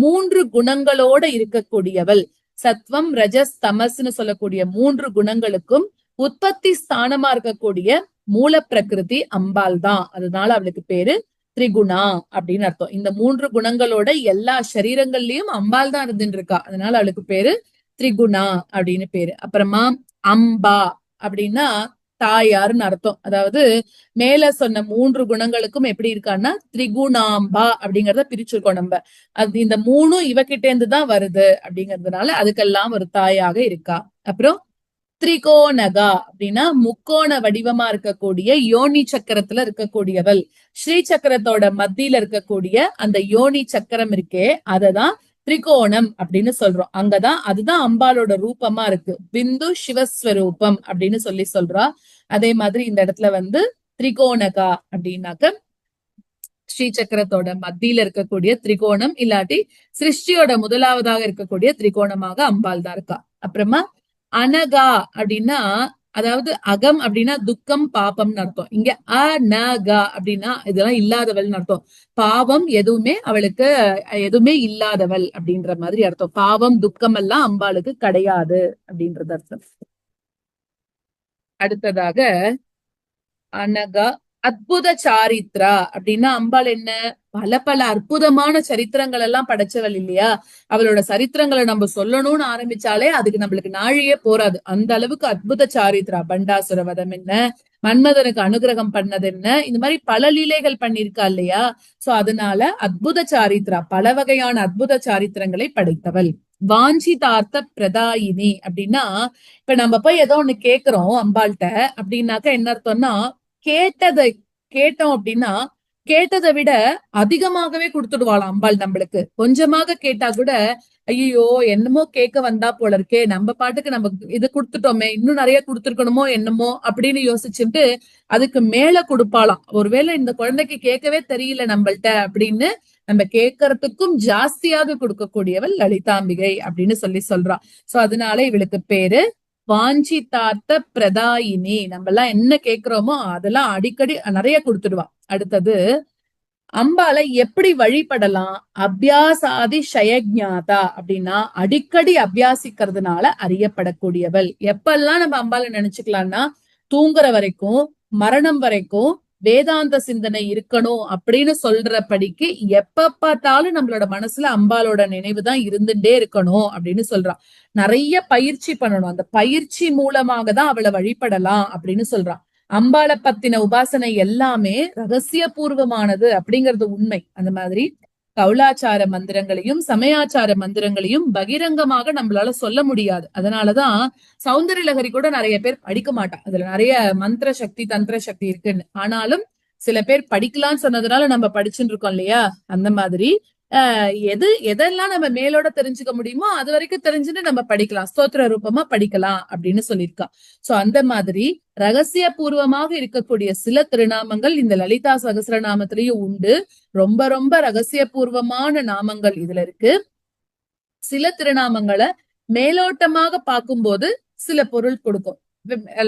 3 குணங்களோட இருக்கக்கூடியவள். சத்வம் ரஜஸ் தமஸ்ன்னு சொல்லக்கூடிய 3 குணங்களுக்கும் உற்பத்தி ஸ்தானமா இருக்கக்கூடிய மூல பிரகிருதி அம்பாள் தான். அதனால அவளுக்கு பேரு திரிகுணா அப்படின்னு அர்த்தம். இந்த 3 குணங்களோட எல்லா சரீரங்கள்லயும் அம்பாள் தான் இருந்துட்டு இருக்கா. அதனால அவளுக்கு பேரு திரிகுணா அப்படின்னு பேரு. அப்புறமா அம்பா அப்படின்னா தாயார்னு அர்த்தம். அதாவது மேல சொன்ன 3 குணங்களுக்கும் எப்படி இருக்கான்னா திரிகுணாம்பா அப்படிங்கறத பிரிச்சிருக்கோம் நம்ம. அது இந்த 3 இவகிட்ட இருந்து தான் வருது அப்படிங்கறதுனால அதுக்கெல்லாம் ஒரு தாயாக இருக்கா. அப்புறம் திரிகோணகா அப்படின்னா முக்கோண வடிவமா இருக்கக்கூடிய யோனி சக்கரத்துல இருக்கக்கூடியவள். ஸ்ரீ சக்கரத்தோட மத்தியில இருக்கக்கூடிய அந்த யோனி சக்கரம் இருக்கே அததான் திரிகோணம் அப்படின்னு சொல்றோம். அங்கதான் அதுதான் அம்பாலோட ரூபமா இருக்கு. பிந்து சிவஸ்வரூபம் அப்படின்னு சொல்றா. அதே மாதிரி இந்த இடத்துல திரிகோணகா அப்படின்னாக்க ஸ்ரீ சக்கரத்தோட மத்தியில இருக்கக்கூடிய திரிகோணம், இல்லாட்டி சிருஷ்டியோட முதலாவதாக இருக்கக்கூடிய திரிகோணமாக அம்பாள் தான் இருக்கா. அப்புறமா அனகா அப்படின்னா அதாவது அகம் அப்படின்னா துக்கம் பாபம்னு அர்த்தம். இங்க அனகா அப்படின்னா இதெல்லாம் இல்லாதவள்னு அர்த்தம். பாவம் எதுவுமே அவளுக்கு எதுவுமே இல்லாதவள் அப்படின்ற மாதிரி அர்த்தம். பாவம் துக்கம் எல்லாம் அம்பாளுக்கு கிடையாது அப்படின்றது அர்த்தம். அடுத்ததாக அனகா அற்புத சாரித்ரா அப்படின்னா அம்பாள் என்ன பல பல அற்புதமான சரித்திரங்கள் எல்லாம் படைச்சவள் இல்லையா? அவளோட சரித்திரங்களை நம்ம சொல்லணும்னு ஆரம்பிச்சாலே அதுக்கு நம்மளுக்கு நாழியே போறாது. அந்த அளவுக்கு அற்புத சாரித்ரா. பண்டாசுர வதம் என்ன, மன்மதனுக்கு அனுகிரகம் பண்ணது என்ன, இந்த மாதிரி பல லீலைகள் பண்ணிருக்கா இல்லையா? சோ அதனால அற்புத சாரித்ரா, பல வகையான அற்புத சாரித்திரங்களை படைத்தவள். வாஞ்சிதார்த்த பிரதாயினி அப்படின்னா இப்ப நம்ம போய் ஏதோ ஒண்ணு கேக்குறோம் அம்பாள்கிட்ட அப்படின்னாக்க என்ன அர்த்தம்னா கேட்டோம் அப்படின்னா கேட்டதை விட அதிகமாகவே கொடுத்துடுவாளாம் அம்பாள். நம்மளுக்கு கொஞ்சமாக கேட்டா கூட ஐயோ என்னமோ கேட்க வந்தா போல இருக்கே, நம்ம பாட்டுக்கு நம்ம இது கொடுத்துட்டோமே, இன்னும் நிறைய கொடுத்துருக்கணுமோ என்னமோ அப்படின்னு யோசிச்சுட்டு அதுக்கு மேல கொடுப்பாளாம். ஒருவேளை இந்த குழந்தைக்கு கேட்கவே தெரியல நம்மள்ட்ட அப்படின்னு நம்ம கேட்கறதுக்கும் ஜாஸ்தியாக கொடுக்கக்கூடியவள் லலிதாம்பிகை அப்படின்னு சொல்றா. சோ அதனால இவளுக்கு பேரு வாஞ்சிதார்த்த பிரதாயினி. நம்ம எல்லாம் என்ன கேக்குறோமோ அதெல்லாம் அடிக்கடி நிறைய கொடுத்துடுவா. அடுத்தது அம்பாலை எப்படி வழிபடலாம்? அபியாசாதி ஷயஜாதா அப்படின்னா அடிக்கடி அபியாசிக்கிறதுனால அறியப்படக்கூடியவள். எப்பெல்லாம் நம்ம அம்பாலை நினைச்சுக்கலாம்னா தூங்குற வரைக்கும் மரணம் வரைக்கும் வேதாந்த சிந்தனை இருக்கணும் அப்படின்னு சொல்றபடிக்கு எப்ப பார்த்தாலும் நம்மளோட மனசுல அம்பாலோட நினைவு தான் இருந்துட்டே இருக்கணும் அப்படின்னு சொல்றான். நிறைய பயிற்சி பண்ணணும். அந்த பயிற்சி மூலமாக தான் அவளை வழிபடலாம் அப்படின்னு சொல்றான். அம்பாளை பத்தின உபாசனை எல்லாமே ரகசிய பூர்வமானது அப்படிங்கிறது உண்மை. அந்த மாதிரி கௌலாச்சார மந்திரங்களையும் சமயாச்சார மந்திரங்களையும் பகிரங்கமாக நம்மளால சொல்ல முடியாது. அதனாலதான் சௌந்தரிய லகரி கூட நிறைய பேர் படிக்க மாட்டான். அதுல நிறைய மந்திர சக்தி தந்திர சக்தி இருக்குன்னு. ஆனாலும் சில பேர் படிக்கலாம்னு சொன்னதுனால நம்ம படிச்சுட்டு இருக்கோம் இல்லையா? அந்த மாதிரி எதெல்லாம் நம்ம மேலோட தெரிஞ்சுக்க முடியுமோ அது வரைக்கும் தெரிஞ்சுட்டு நம்ம படிக்கலாம், ஸ்தோத்திர ரூபமா படிக்கலாம் அப்படின்னு சொல்லியிருக்கா. சோ அந்த மாதிரி ரகசிய பூர்வமாக இருக்கக்கூடிய சில திருநாமங்கள் இந்த லலிதா சகஸ்ரநாமத்திலயும் உண்டு. ரொம்ப ரொம்ப ரகசிய பூர்வமான நாமங்கள் இதுல இருக்கு. சில திருநாமங்களை மேலோட்டமாக பார்க்கும்போது சில பொருள் கொடுக்கும்,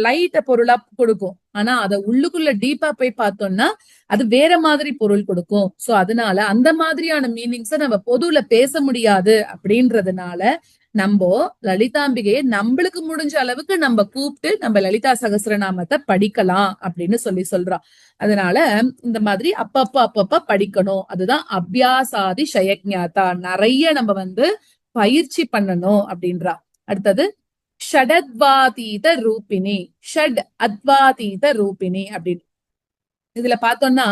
லைட்ட பொருளா கொடுக்கும். ஆனா அத உள்ளுக்குள்ள டீப்பா போய் பார்த்தோம்னா அது வேற மாதிரி பொருள் கொடுக்கும். சோ அதனால அந்த மாதிரியான மீனிங்ஸ நம்ம பொதுல பேச முடியாது அப்படின்றதுனால நம்ம லலிதாம்பிகையை நம்மளுக்கு முடிஞ்ச அளவுக்கு நம்ம கூப்பிட்டு நம்ம லலிதா சகஸ்ரநாமத்தை படிக்கலாம் அப்படின்னு சொல்றான். அதனால இந்த மாதிரி அப்பப்ப படிக்கணும். அதுதான் அபியாசாதி ஷயக்ஞாதா, நிறைய நம்ம பயிற்சி பண்ணணும் அப்படின்றா. அடுத்தது ஷடத்வாதீத ரூபிணி, ஷட் அத்வாதீத ரூபிணி அப்படின்னு இதுல பார்த்தோம்னா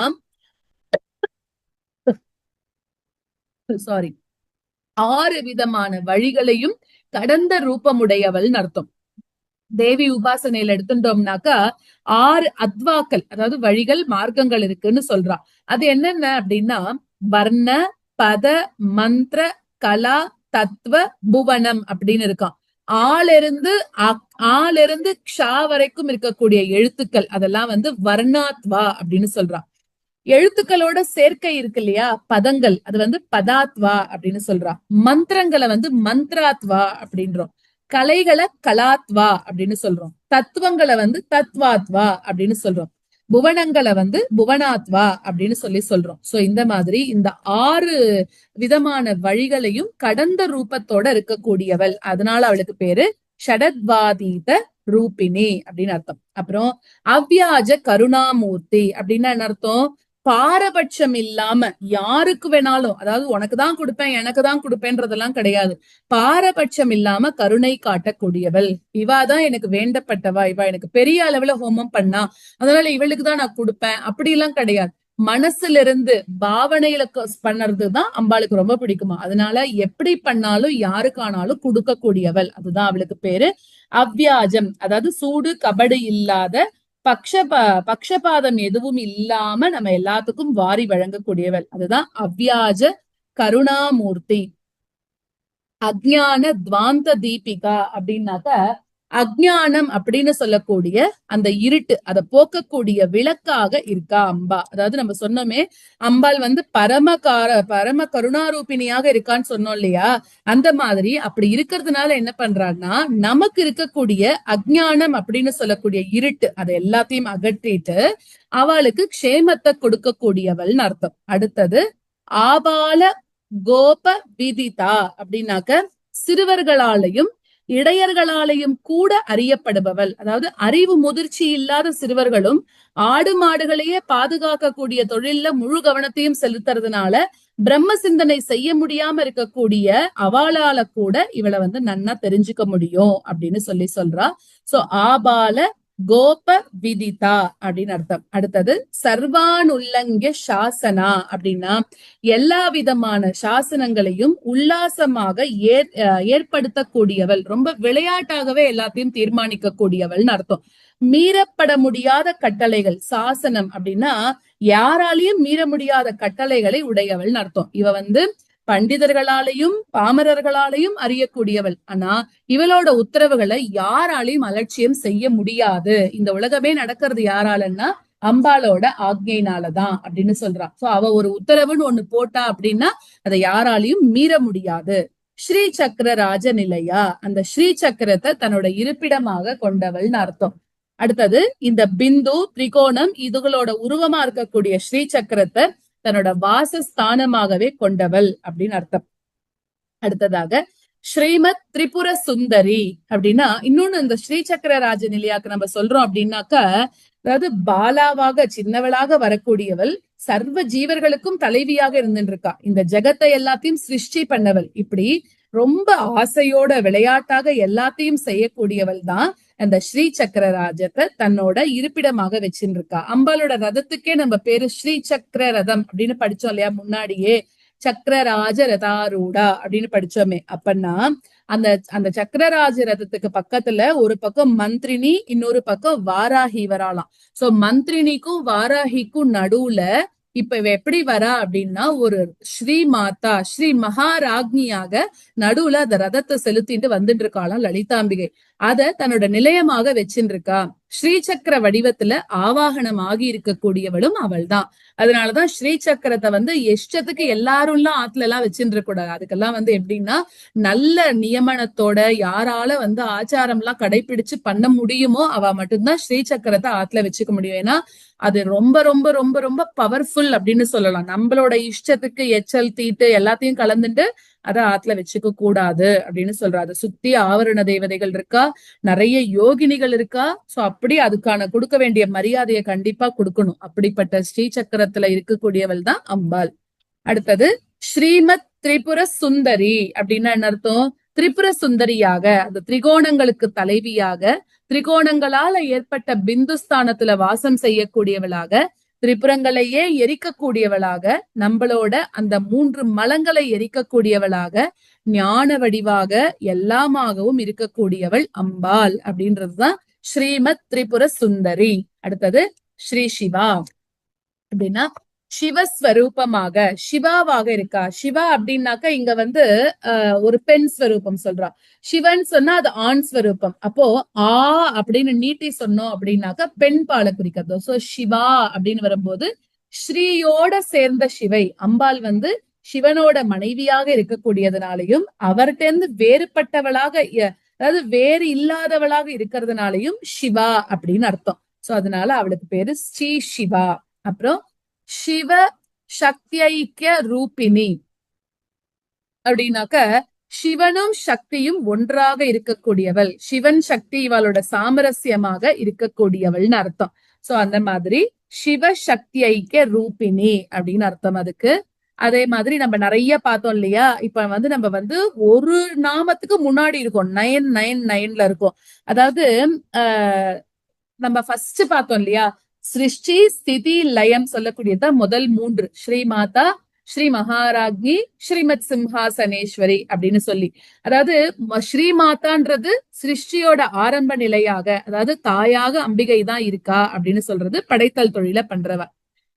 சாரி 6 விதமான வழிகளையும் கடந்த ரூபமுடையவள் அர்த்தம். தேவி உபாசனையில எடுத்துட்டோம்னாக்கா 6 அத்வாக்கள், அதாவது வழிகள் மார்க்கங்கள் இருக்குன்னு சொல்றா. அது என்னென்ன அப்படின்னா வர்ண பத மந்திர கலா தத்துவ புவனம் அப்படின்னு இருக்கான். ஆலிருந்து க்ஷா வரைக்கும் இருக்கக்கூடிய எழுத்துக்கள் அதெல்லாம் வர்ணாத்வா அப்படின்னு சொல்றான். எழுத்துக்களோட சேர்க்கை இருக்கு இல்லையா, பதங்கள், அது பதாத்வா அப்படின்னு சொல்றான். மந்திரங்களை மந்த்ராத்வா அப்படின்றோம். கலைகளை கலாத்வா அப்படின்னு சொல்றோம். தத்துவங்களை தத்வாத்வா அப்படின்னு சொல்றோம். புவனங்களை புவனாத்வா அப்படின்னு சொல்றோம். சோ இந்த மாதிரி இந்த 6 விதமான வழிகளையும் கடந்த ரூபத்தோட இருக்கக்கூடியவள். அதனால அவளுக்கு பேரு ஷடத்வாதீத ரூபிணி அப்படின்னு அர்த்தம். அப்புறம் அவ்வியாஜ கருணாமூர்த்தி அப்படின்னா என்ன அர்த்தம்? பாரபட்சம் இல்லாம யாருக்கு வேணாலும், அதாவது உனக்குதான் கொடுப்பேன் எனக்கு தான் கொடுப்பேன்றதெல்லாம் கிடையாது, பாரபட்சம் இல்லாம கருணை காட்டக்கூடியவள். இவாதான் எனக்கு வேண்டப்பட்டவா, இவா எனக்கு பெரிய அளவுல ஹோமம் பண்ணா அதனால இவளுக்கு தான் நான் கொடுப்பேன் அப்படி எல்லாம் கிடையாது. மனசுல இருந்து பாவனையில பண்ணறதுதான் அம்பாளுக்கு ரொம்ப பிடிக்குமா. அதனால எப்படி பண்ணாலும் யாருக்கானாலும் கொடுக்க கூடியவள். அதுதான் அவளுக்கு பேரு அவ்வியாஜம். அதாவது சூடு கபடு இல்லாத பக்ஷபாதம் எதுவும் இல்லாம நம்ம எல்லாத்துக்கும் வாரி வழங்கக்கூடியவள். அதுதான் அவ்வியாஜ கருணாமூர்த்தி. அஜ்ஞான துவாந்த தீபிகா அப்படின்னாக்க அஜ்ஞானம் அப்படின்னு சொல்லக்கூடிய அந்த இருட்டு அதை போக்கக்கூடிய விளக்காக இருக்கா அம்பா. அதாவது நம்ம சொன்னோமே அம்பாள் பரம கருணாரூபிணியாக இருக்கான்னு சொன்னோம் இல்லையா, அந்த மாதிரி அப்படி இருக்கிறதுனால என்ன பண்றான்னா நமக்கு இருக்கக்கூடிய அஜ்ஞானம் அப்படின்னு சொல்லக்கூடிய இருட்டு அதை எல்லாத்தையும் அகற்றிட்டு அவளுக்கு க்ஷேமத்தை கொடுக்கக்கூடியவள்னு அர்த்தம். அடுத்தது ஆபால கோப விதிதா அப்படின்னாக்க சிறுவர்களாலையும் இடையர்களாலையும் கூட அறியப்படுபவள். அதாவது அறிவு முதிர்ச்சி இல்லாத சிறுவர்களும் ஆடு மாடுகளையே பாதுகாக்கக்கூடிய தொழில்ல முழு கவனத்தையும் செலுத்துறதுனால பிரம்ம சிந்தனை செய்ய முடியாம இருக்கக்கூடிய அவளால கூட இவளை நன்னா தெரிஞ்சுக்க முடியும் அப்படின்னு சொல்றா. சோ ஆபால கோப விதிதா அப்படின்னு அர்த்தம். அடுத்தது சர்வானுல்லங்கிய சாசனா அப்படின்னா எல்லா விதமான சாசனங்களையும் உல்லாசமாக ஏற்படுத்தக்கூடியவள், ரொம்ப விளையாட்டாகவே எல்லாத்தையும் தீர்மானிக்க கூடியவள்னு அர்த்தம். மீறப்பட முடியாத கட்டளைகள், சாசனம் அப்படின்னா யாராலையும் மீற முடியாத கட்டளைகளை உடையவள்னு அர்த்தம். இவ பண்டிதர்களாலையும் பாமரர்களாலையும் அறியக்கூடியவள். ஆனா இவளோட உத்தரவுகளை யாராலையும் அலட்சியம் செய்ய முடியாது. இந்த உலகமே நடக்கிறது யாராலன்னா அம்பாளோட ஆக்ஞையினாலதான் அப்படின்னு சொல்றான். சோ அவ ஒரு உத்தரவுன்னு ஒண்ணு போட்டா அப்படின்னா அதை யாராலையும் மீற முடியாது. ஸ்ரீ சக்கர ராஜ நிலையா, அந்த ஸ்ரீ சக்கரத்தை தன்னோட இருப்பிடமாக கொண்டவள்னு அர்த்தம். அடுத்தது இந்த பிந்து திரிகோணம் இதுகளோட உருவமா இருக்கக்கூடிய ஸ்ரீ சக்கரத்தை தன்னோட வாசஸ்தானமாகவே கொண்டவள் அப்படின்னு அர்த்தம். அடுத்ததாக ஸ்ரீமத் திரிபுர சுந்தரி அப்படின்னா இன்னொன்னு இந்த ஸ்ரீ சக்கர ராஜ நிலையாக்கு நம்ம சொல்றோம் அப்படின்னாக்கா, அதாவது பாலாவாக சின்னவளாக வரக்கூடியவள் சர்வ ஜீவர்களுக்கும் தலைவியாக இருந்துட்டு இருக்கா. இந்த ஜெகத்தை எல்லாத்தையும் சிருஷ்டி பண்ணவள். இப்படி ரொம்ப ஆசையோட விளையாட்டாக எல்லாத்தையும் செய்யக்கூடியவள் தான் அந்த ஸ்ரீ சக்கர ராஜத்தை தன்னோட இருப்பிடமாக வச்சுருக்கா. அம்பாலோட ரதத்துக்கே நம்ம பேரு ஸ்ரீ சக்கர ரதம் அப்படின்னு படிச்சோம் இல்லையா முன்னாடியே, சக்கரராஜ ரதாரூடா அப்படின்னு படிச்சோமே. அப்பன்னா அந்த அந்த சக்கரராஜ ரதத்துக்கு பக்கத்துல ஒரு பக்கம் மந்திரினி, இன்னொரு பக்கம் வாராகி வராலாம். சோ மந்திரினிக்கும் வாராகிக்கும் நடுவுல இப்ப இவ எப்படி வரா அப்படின்னா ஒரு ஸ்ரீ மாதா ஸ்ரீ மகாராஜ்னியாக நடுவுல அந்த ரதத்தை செலுத்திட்டு வந்துட்டு இருக்காளாம் லலிதாம்பிகை. அத தன்னோட நிலையமாக வச்சுட்டு இருக்கா. ஸ்ரீசக்கர வடிவத்துல ஆவாகனம் ஆகி இருக்கக்கூடியவளும் அவள் தான். அதனாலதான் ஸ்ரீ சக்கரத்தை இஷ்டத்துக்கு எல்லாரும் எல்லாம் ஆத்துல எல்லாம் வச்சுட்டு இருக்க கூடாது. அதுக்கெல்லாம் எப்படின்னா நல்ல நியமனத்தோட யாரால ஆச்சாரம் எல்லாம் கடைபிடிச்சு பண்ண முடியுமோ அவ மட்டும்தான் ஸ்ரீ சக்கரத்தை ஆத்துல வச்சுக்க முடியும். ஏன்னா அது ரொம்ப ரொம்ப ரொம்ப ரொம்ப பவர்ஃபுல் அப்படின்னு சொல்லலாம். நம்மளோட இஷ்டத்துக்கு எச்சல் தீட்டு எல்லாத்தையும் கலந்துட்டு அத ஆத்துல வச்சுக்க கூடாது அப்படின்னு சொல்றா. அதை சுத்தி ஆவரண தேவதைகள் இருக்கா, நிறைய யோகினிகள் இருக்கா. சோ அப்படி அதுக்கான கொடுக்க வேண்டிய மரியாதையை கண்டிப்பா கொடுக்கணும். அப்படிப்பட்ட ஸ்ரீ சக்கரத்துல இருக்கக்கூடியவள் தான் அம்பாள். அடுத்தது ஸ்ரீமத் திரிபுர சுந்தரி அப்படின்னா என்ன அர்த்தம்? திரிபுர சுந்தரியாக, அந்த திரிகோணங்களுக்கு தலைவியாக, திரிகோணங்களால ஏற்பட்ட பிந்துஸ்தானத்துல வாசம் செய்யக்கூடியவளாக, திரிபுரங்களையே எரிக்கக்கூடியவளாக, நம்மளோட அந்த 3 மலங்களை எரிக்கக்கூடியவளாக, ஞான வடிவாக எல்லாமாகவும் இருக்கக்கூடியவள் அம்பாள் அப்படின்றதுதான் ஸ்ரீமத் திரிபுர சுந்தரி. அடுத்தது ஸ்ரீ சிவா அப்படின்னா சிவஸ்வரூபமாக சிவாவாக இருக்கா. சிவா அப்படின்னாக்க இங்க ஒரு பெண் ஸ்வரூபம் சொல்றா. சிவன் சொன்னா அது ஆண் ஸ்வரூபம். அப்போ ஆ அப்படின்னு நீட்டி சொன்னோம் அப்படின்னாக்க பெண் பாலை குறிக்கிறது. சோ சிவா அப்படின்னு வரும்போது ஸ்ரீயோட சேர்ந்த சிவை. அம்பாள் சிவனோட மனைவியாக இருக்கக்கூடியதுனாலையும் அவர்கிட்ட வேறுபட்டவளாக அதாவது வேறு இல்லாதவளாக இருக்கிறதுனாலையும் சிவா அப்படின்னு அர்த்தம். சோ அதனால அவளுக்கு பேரு ஸ்ரீ சிவா. அப்புறம் சிவ சக்தியைக்கிய ரூபிணி அப்படின்னாக்க சிவனும் சக்தியும் ஒன்றாக இருக்கக்கூடியவள். சிவன் சக்தி இவளோட சாமரஸ்யமாக இருக்கக்கூடியவள்னு அர்த்தம். சோ அந்த மாதிரி சிவ சக்தி ஐக்கிய ரூபிணி அப்படின்னு அர்த்தம் அதுக்கு. அதே மாதிரி நம்ம நிறைய பார்த்தோம் இல்லையா. இப்ப நம்ம ஒரு நாமத்துக்கு முன்னாடி இருக்கோம் 999ல இருக்கும். அதாவது நம்ம ஃபர்ஸ்ட் பார்த்தோம் இல்லையா, சிருஷ்டி ஸ்திதி லயம் சொல்லக்கூடியதான் முதல் 3. ஸ்ரீ மாதா, ஸ்ரீ மகாராஜ்னி, ஸ்ரீமத் சிம்ஹாசனேஸ்வரி அப்படின்னு சொல்லி. அதாவது ஸ்ரீ மாதான்றது சிருஷ்டியோட ஆரம்ப நிலையாக, அதாவது தாயாக அம்பிகை தான் இருக்கா அப்படின்னு சொல்றது படைத்தல் தொழில பண்றவ.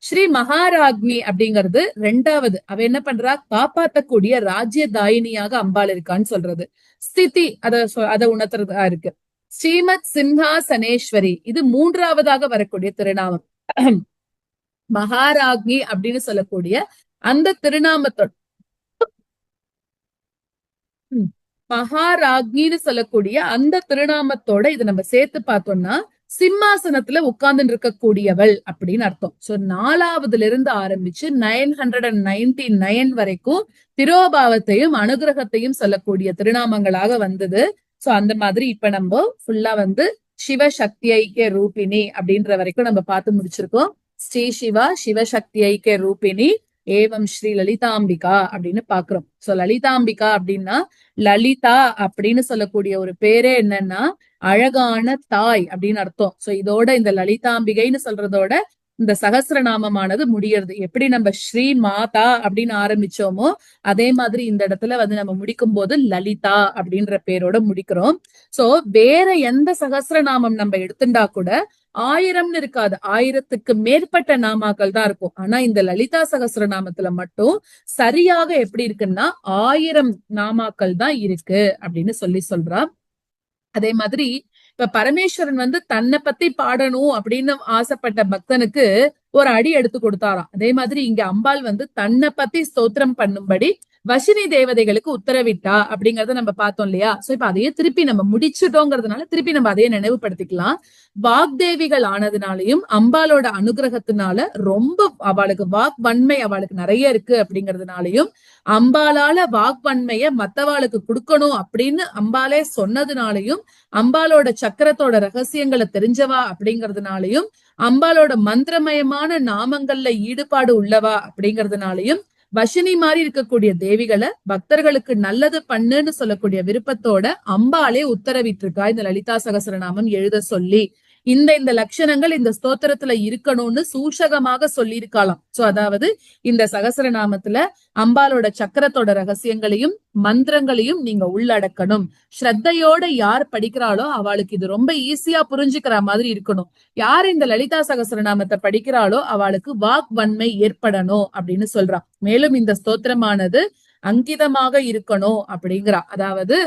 ஸ்ரீ மகாராஜ்னி அப்படிங்கிறது 2வது. அவ என்ன பண்றா, காப்பாற்றக்கூடிய ராஜ்யதாயினியாக அம்பாள் இருக்கான்னு சொல்றது. ஸ்திதி அதை உணர்த்துறதா இருக்கு. ஸ்ரீமத் சிம்ஹாசனேஸ்வரி இது 3வதாக வரக்கூடிய திருநாமம். மகாராஜ்னி அப்படின்னு சொல்லக்கூடிய அந்த திருநாமத்தோட மகாராஜ்னின்னு சொல்லக்கூடிய அந்த திருநாமத்தோட இதை நம்ம சேர்த்து பார்த்தோம்னா சிம்மாசனத்துல உட்கார்ந்து இருக்கக்கூடியவள் அப்படின்னு அர்த்தம். சோ 4வதுல இருந்து ஆரம்பிச்சு 999 வரைக்கும் திரோபாவத்தையும் அனுகிரகத்தையும் சொல்லக்கூடிய திருநாமங்களாக வந்தது. சோ அந்த மாதிரி இப்ப நம்ம ஃபுல்லா சிவசக்தி ஐக்கிய ரூபிணி அப்படின்ற வரைக்கும் நம்ம பார்த்து முடிச்சிருக்கோம். ஸ்ரீ சிவா சிவசக்தி ஐக்கிய ரூபிணி ஏவம் ஸ்ரீ லலிதாம்பிகா அப்படின்னு பாக்குறோம். சோ லலிதாம்பிகா அப்படின்னா லலிதா அப்படின்னு சொல்லக்கூடிய ஒரு பேரே என்னன்னா அழகான தாய் அப்படின்னு அர்த்தம். சோ இதோட இந்த லலிதாம்பிகைன்னு சொல்றதோட இந்த சகசிரநாமமானது முடியறது. எப்படி நம்ம ஸ்ரீ மாதா அப்படின்னு ஆரம்பிச்சோமோ அதே மாதிரி இந்த இடத்துல நம்ம முடிக்கும் போது லலிதா அப்படின்ற பேரோட முடிக்கிறோம். சோ வேற எந்த சகசிரநாமம் நம்ம எடுத்துட்டா கூட 1000ன்னு இருக்காது, 1000க்கு மேற்பட்ட நாமாக்கள் தான் இருக்கும். ஆனா இந்த லலிதா சகசிரநாமத்துல மட்டும் சரியாக எப்படி இருக்குன்னா 1000 நாமாக்கள் தான் இருக்கு அப்படின்னு சொல்றா. அதே மாதிரி இப்ப பரமேஸ்வரன் தன்னை பத்தி பாடணும் அப்படின்னு ஆசைப்பட்ட பக்தனுக்கு ஒரு அடி எடுத்து கொடுத்தாராம். அதே மாதிரி இங்க அம்பாள் தன்னை பத்தி ஸ்தோத்திரம் பண்ணும்படி வசினி தேவதைகளுக்கு உத்தரவிட்டா அப்படிங்கறத நம்ம பார்த்தோம் இல்லையா. சோ இப்ப அதையே திருப்பி நம்ம முடிச்சுட்டோங்கிறதுனால திருப்பி நம்ம அதையே நினைவுபடுத்திக்கலாம். வாக்தேவிகள் ஆனதுனாலையும் அம்பாலோட அனுகிரகத்தினால ரொம்ப அவளுக்கு வாக் வன்மை அவளுக்கு நிறைய இருக்கு அப்படிங்கறதுனாலையும் அம்பாலால வாக்வன்மைய மத்தவாளுக்கு கொடுக்கணும் அப்படின்னு அம்பாலே சொன்னதுனாலையும் அம்பாலோட சக்கரத்தோட ரகசியங்களை தெரிஞ்சவா அப்படிங்கறதுனாலையும் அம்பாலோட மந்திரமயமான நாமங்கள்ல ஈடுபாடு உள்ளவா அப்படிங்கறதுனாலையும் வஷினி மாதிரி இருக்கக்கூடிய தேவிகளை பக்தர்களுக்கு நல்லது பண்ணுன்னு சொல்லக்கூடிய விருப்பத்தோட அம்பாளே உத்தரவிட்டிருக்கா இந்த லலிதா சகஸ்ரநாமம் எழுத சொல்லி. இந்த லட்சணங்கள் இந்த ஸ்தோத்திரத்துல இருக்கணும்னு சூஷகமாக சொல்லியிருக்கலாம். சோ அதாவது இந்த சகஸ்ரநாமத்துல அம்பாலோட சக்கரத்தோட ரகசியங்களையும் மந்திரங்களையும் நீங்க உள்ளடக்கணும். ஸ்ரத்தையோட யார் படிக்கிறாளோ அவளுக்கு இது ரொம்ப ஈஸியா புரிஞ்சுக்கிற மாதிரி இருக்கணும். யார் இந்த லலிதா சகஸ்ரநாமத்தை படிக்கிறாளோ அவளுக்கு வாக் வன்மை ஏற்படணும் அப்படின்னு சொல்றா. மேலும் இந்த ஸ்தோத்திரமானது அங்கிதமாக இருக்கணும் அப்படிங்கிறா. அதாவது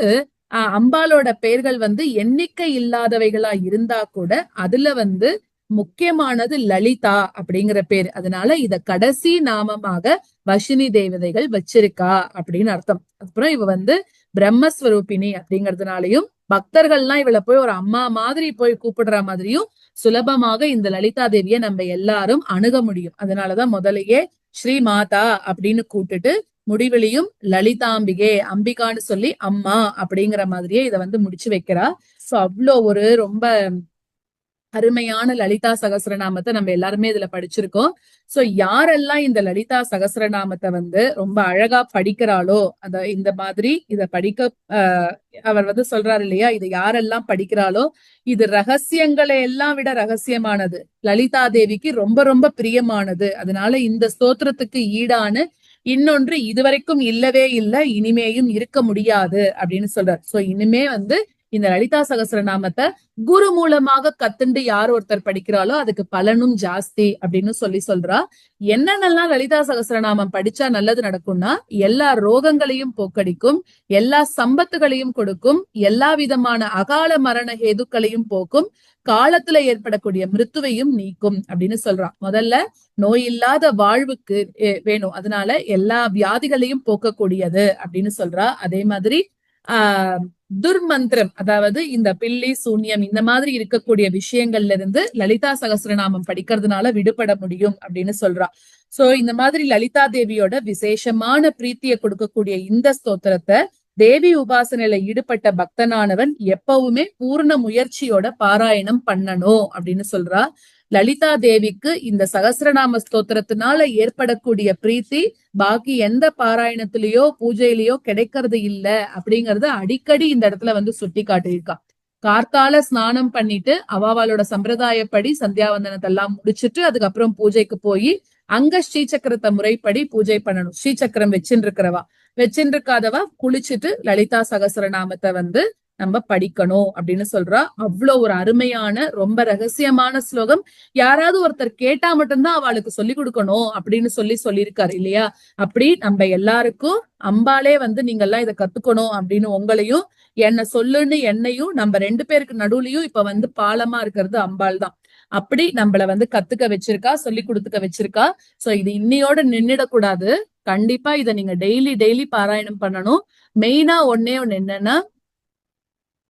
அம்பாலோட பெயர்கள் எண்ணிக்கை இல்லாதவைகளா இருந்தா கூட அதுல முக்கியமானது லலிதா அப்படிங்கிற பேர். அதனால இத கடைசி நாமமாக வஷினி தேவதைகள் வச்சிருக்கா அப்படின்னு அர்த்தம். அப்புறம் இவ பிரம்மஸ்வரூபிணி அப்படிங்கறதுனாலயும் பக்தர்கள்லாம் இவளை போய் ஒரு அம்மா மாதிரி போய் கூப்பிடுற மாதிரியும் சுலபமாக இந்த லலிதா தேவிய நம்ம எல்லாரும் அணுக முடியும். அதனாலதான் முதலையே ஸ்ரீ மாதா அப்படின்னு கூப்பிட்டுட்டு முடிவிலையும் லலிதாம்பிகே அம்பிகான்னு சொல்லி அம்மா அப்படிங்கிற மாதிரியே இத முடிச்சு வைக்கிறா. சோ அவ்வளோ ஒரு ரொம்ப அருமையான லலிதா சகஸ்ரநாமத்தை நம்ம எல்லாருமே இதுல படிச்சிருக்கோம். சோ யாரெல்லாம் இந்த லலிதா சகஸ்ரநாமத்தை ரொம்ப அழகா படிக்கிறாளோ அத இந்த மாதிரி இத படிக்க அவர் சொல்றாரு இல்லையா, இது யாரெல்லாம் படிக்கிறாளோ இது ரகசியங்களை எல்லாம் விட ரகசியமானது, லலிதா தேவிக்கு ரொம்ப ரொம்ப பிரியமானது. அதனால இந்த ஸ்தோத்திரத்துக்கு ஈடான இன்னொன்று இதுவரைக்கும் இல்லவே இல்லை, இனிமேயும் இருக்க முடியாது அப்படின்னு சொல்றார். சோ இனிமே இந்த லலிதா சகஸ்ரநாமத்தை குரு மூலமாக கத்துண்டு யார் ஒருத்தர் படிக்கிறாளோ அதுக்கு பலனும் ஜாஸ்தி அப்படின்னு சொல்றா. என்னென்னலாம் லலிதா சகஸ்ரநாமம் படிச்சா நல்லது நடக்கும்னா, எல்லா ரோகங்களையும் போக்கடிக்கும், எல்லா சம்பத்துகளையும் கொடுக்கும், எல்லா விதமான அகால மரண ஹேதுக்களையும் போக்கும், காலத்துல ஏற்படக்கூடிய மிருத்துவையும் நீக்கும் அப்படின்னு சொல்றான். முதல்ல நோய் இல்லாத வாழ்வுக்கு வேணும், அதனால எல்லா வியாதிகளையும் போக்கக்கூடியது அப்படின்னு சொல்றா. அதே மாதிரி துர்மந்திரம், அதாவது இந்த பில்லி சூன்யம் இந்த மாதிரி இருக்கக்கூடிய விஷயங்கள்ல இருந்து லலிதா சகஸ்ரநாமம் படிக்கிறதுனால விடுபட முடியும் அப்படின்னு சொல்றா. சோ இந்த மாதிரி லலிதா தேவியோட விசேஷமான பிரீத்தியை கொடுக்கக்கூடிய இந்த ஸ்தோத்திரத்தை தேவி உபாசனையில ஈடுபட்ட பக்தனானவன் எப்பவுமே பூர்ண முயற்சியோட பாராயணம் பண்ணணும் அப்படின்னு சொல்றா. லலிதா தேவிக்கு இந்த சகஸ்ரநாம ஸ்தோத்திரத்தினால ஏற்படக்கூடிய பிரீத்தி பாக்கி எந்த பாராயணத்திலயோ பூஜையிலயோ கிடைக்கிறது இல்ல அப்படிங்கறத அடிக்கடி இந்த இடத்துல சுட்டி காட்டியிருக்கா. கார்த்தால ஸ்நானம் பண்ணிட்டு அவாவாலோட சம்பிரதாயப்படி சந்தியாவந்தனத்தை எல்லாம் முடிச்சுட்டு அதுக்கப்புறம் பூஜைக்கு போய் அங்க ஸ்ரீசக்கரத்தை முறைப்படி பூஜை பண்ணணும். ஸ்ரீசக்கரம் வச்சுருக்காதவா குளிச்சுட்டு லலிதா சகஸ்ரநாமத்தை நம்ம படிக்கணும் அப்படின்னு சொல்றா. அவ்வளவு ஒரு அருமையான ரொம்ப ரகசியமான ஸ்லோகம். யாராவது ஒருத்தர் கேட்டா மட்டும்தான் அவளுக்கு சொல்லி கொடுக்கணும் அப்படின்னு சொல்லியிருக்காரு இல்லையா. அப்படி நம்ம எல்லாருக்கும் அம்பாலே நீங்க எல்லாம் இதை கத்துக்கணும் அப்படின்னு உங்களையும் என்ன சொல்லுன்னு என்னையும் நம்ம ரெண்டு பேருக்கு நடுவுலயும் இப்ப பாலமா இருக்கிறது அம்பாள் தான். அப்படி நம்மள கத்துக்க வச்சிருக்கா, சொல்லி கொடுத்துக்க வச்சிருக்கா. சோ இது இன்னையோட நின்னுடக்கூடாது. கண்டிப்பா இதை நீங்க டெய்லி பாராயணம் பண்ணணும். மெயினா ஒண்ணு என்னன்னா,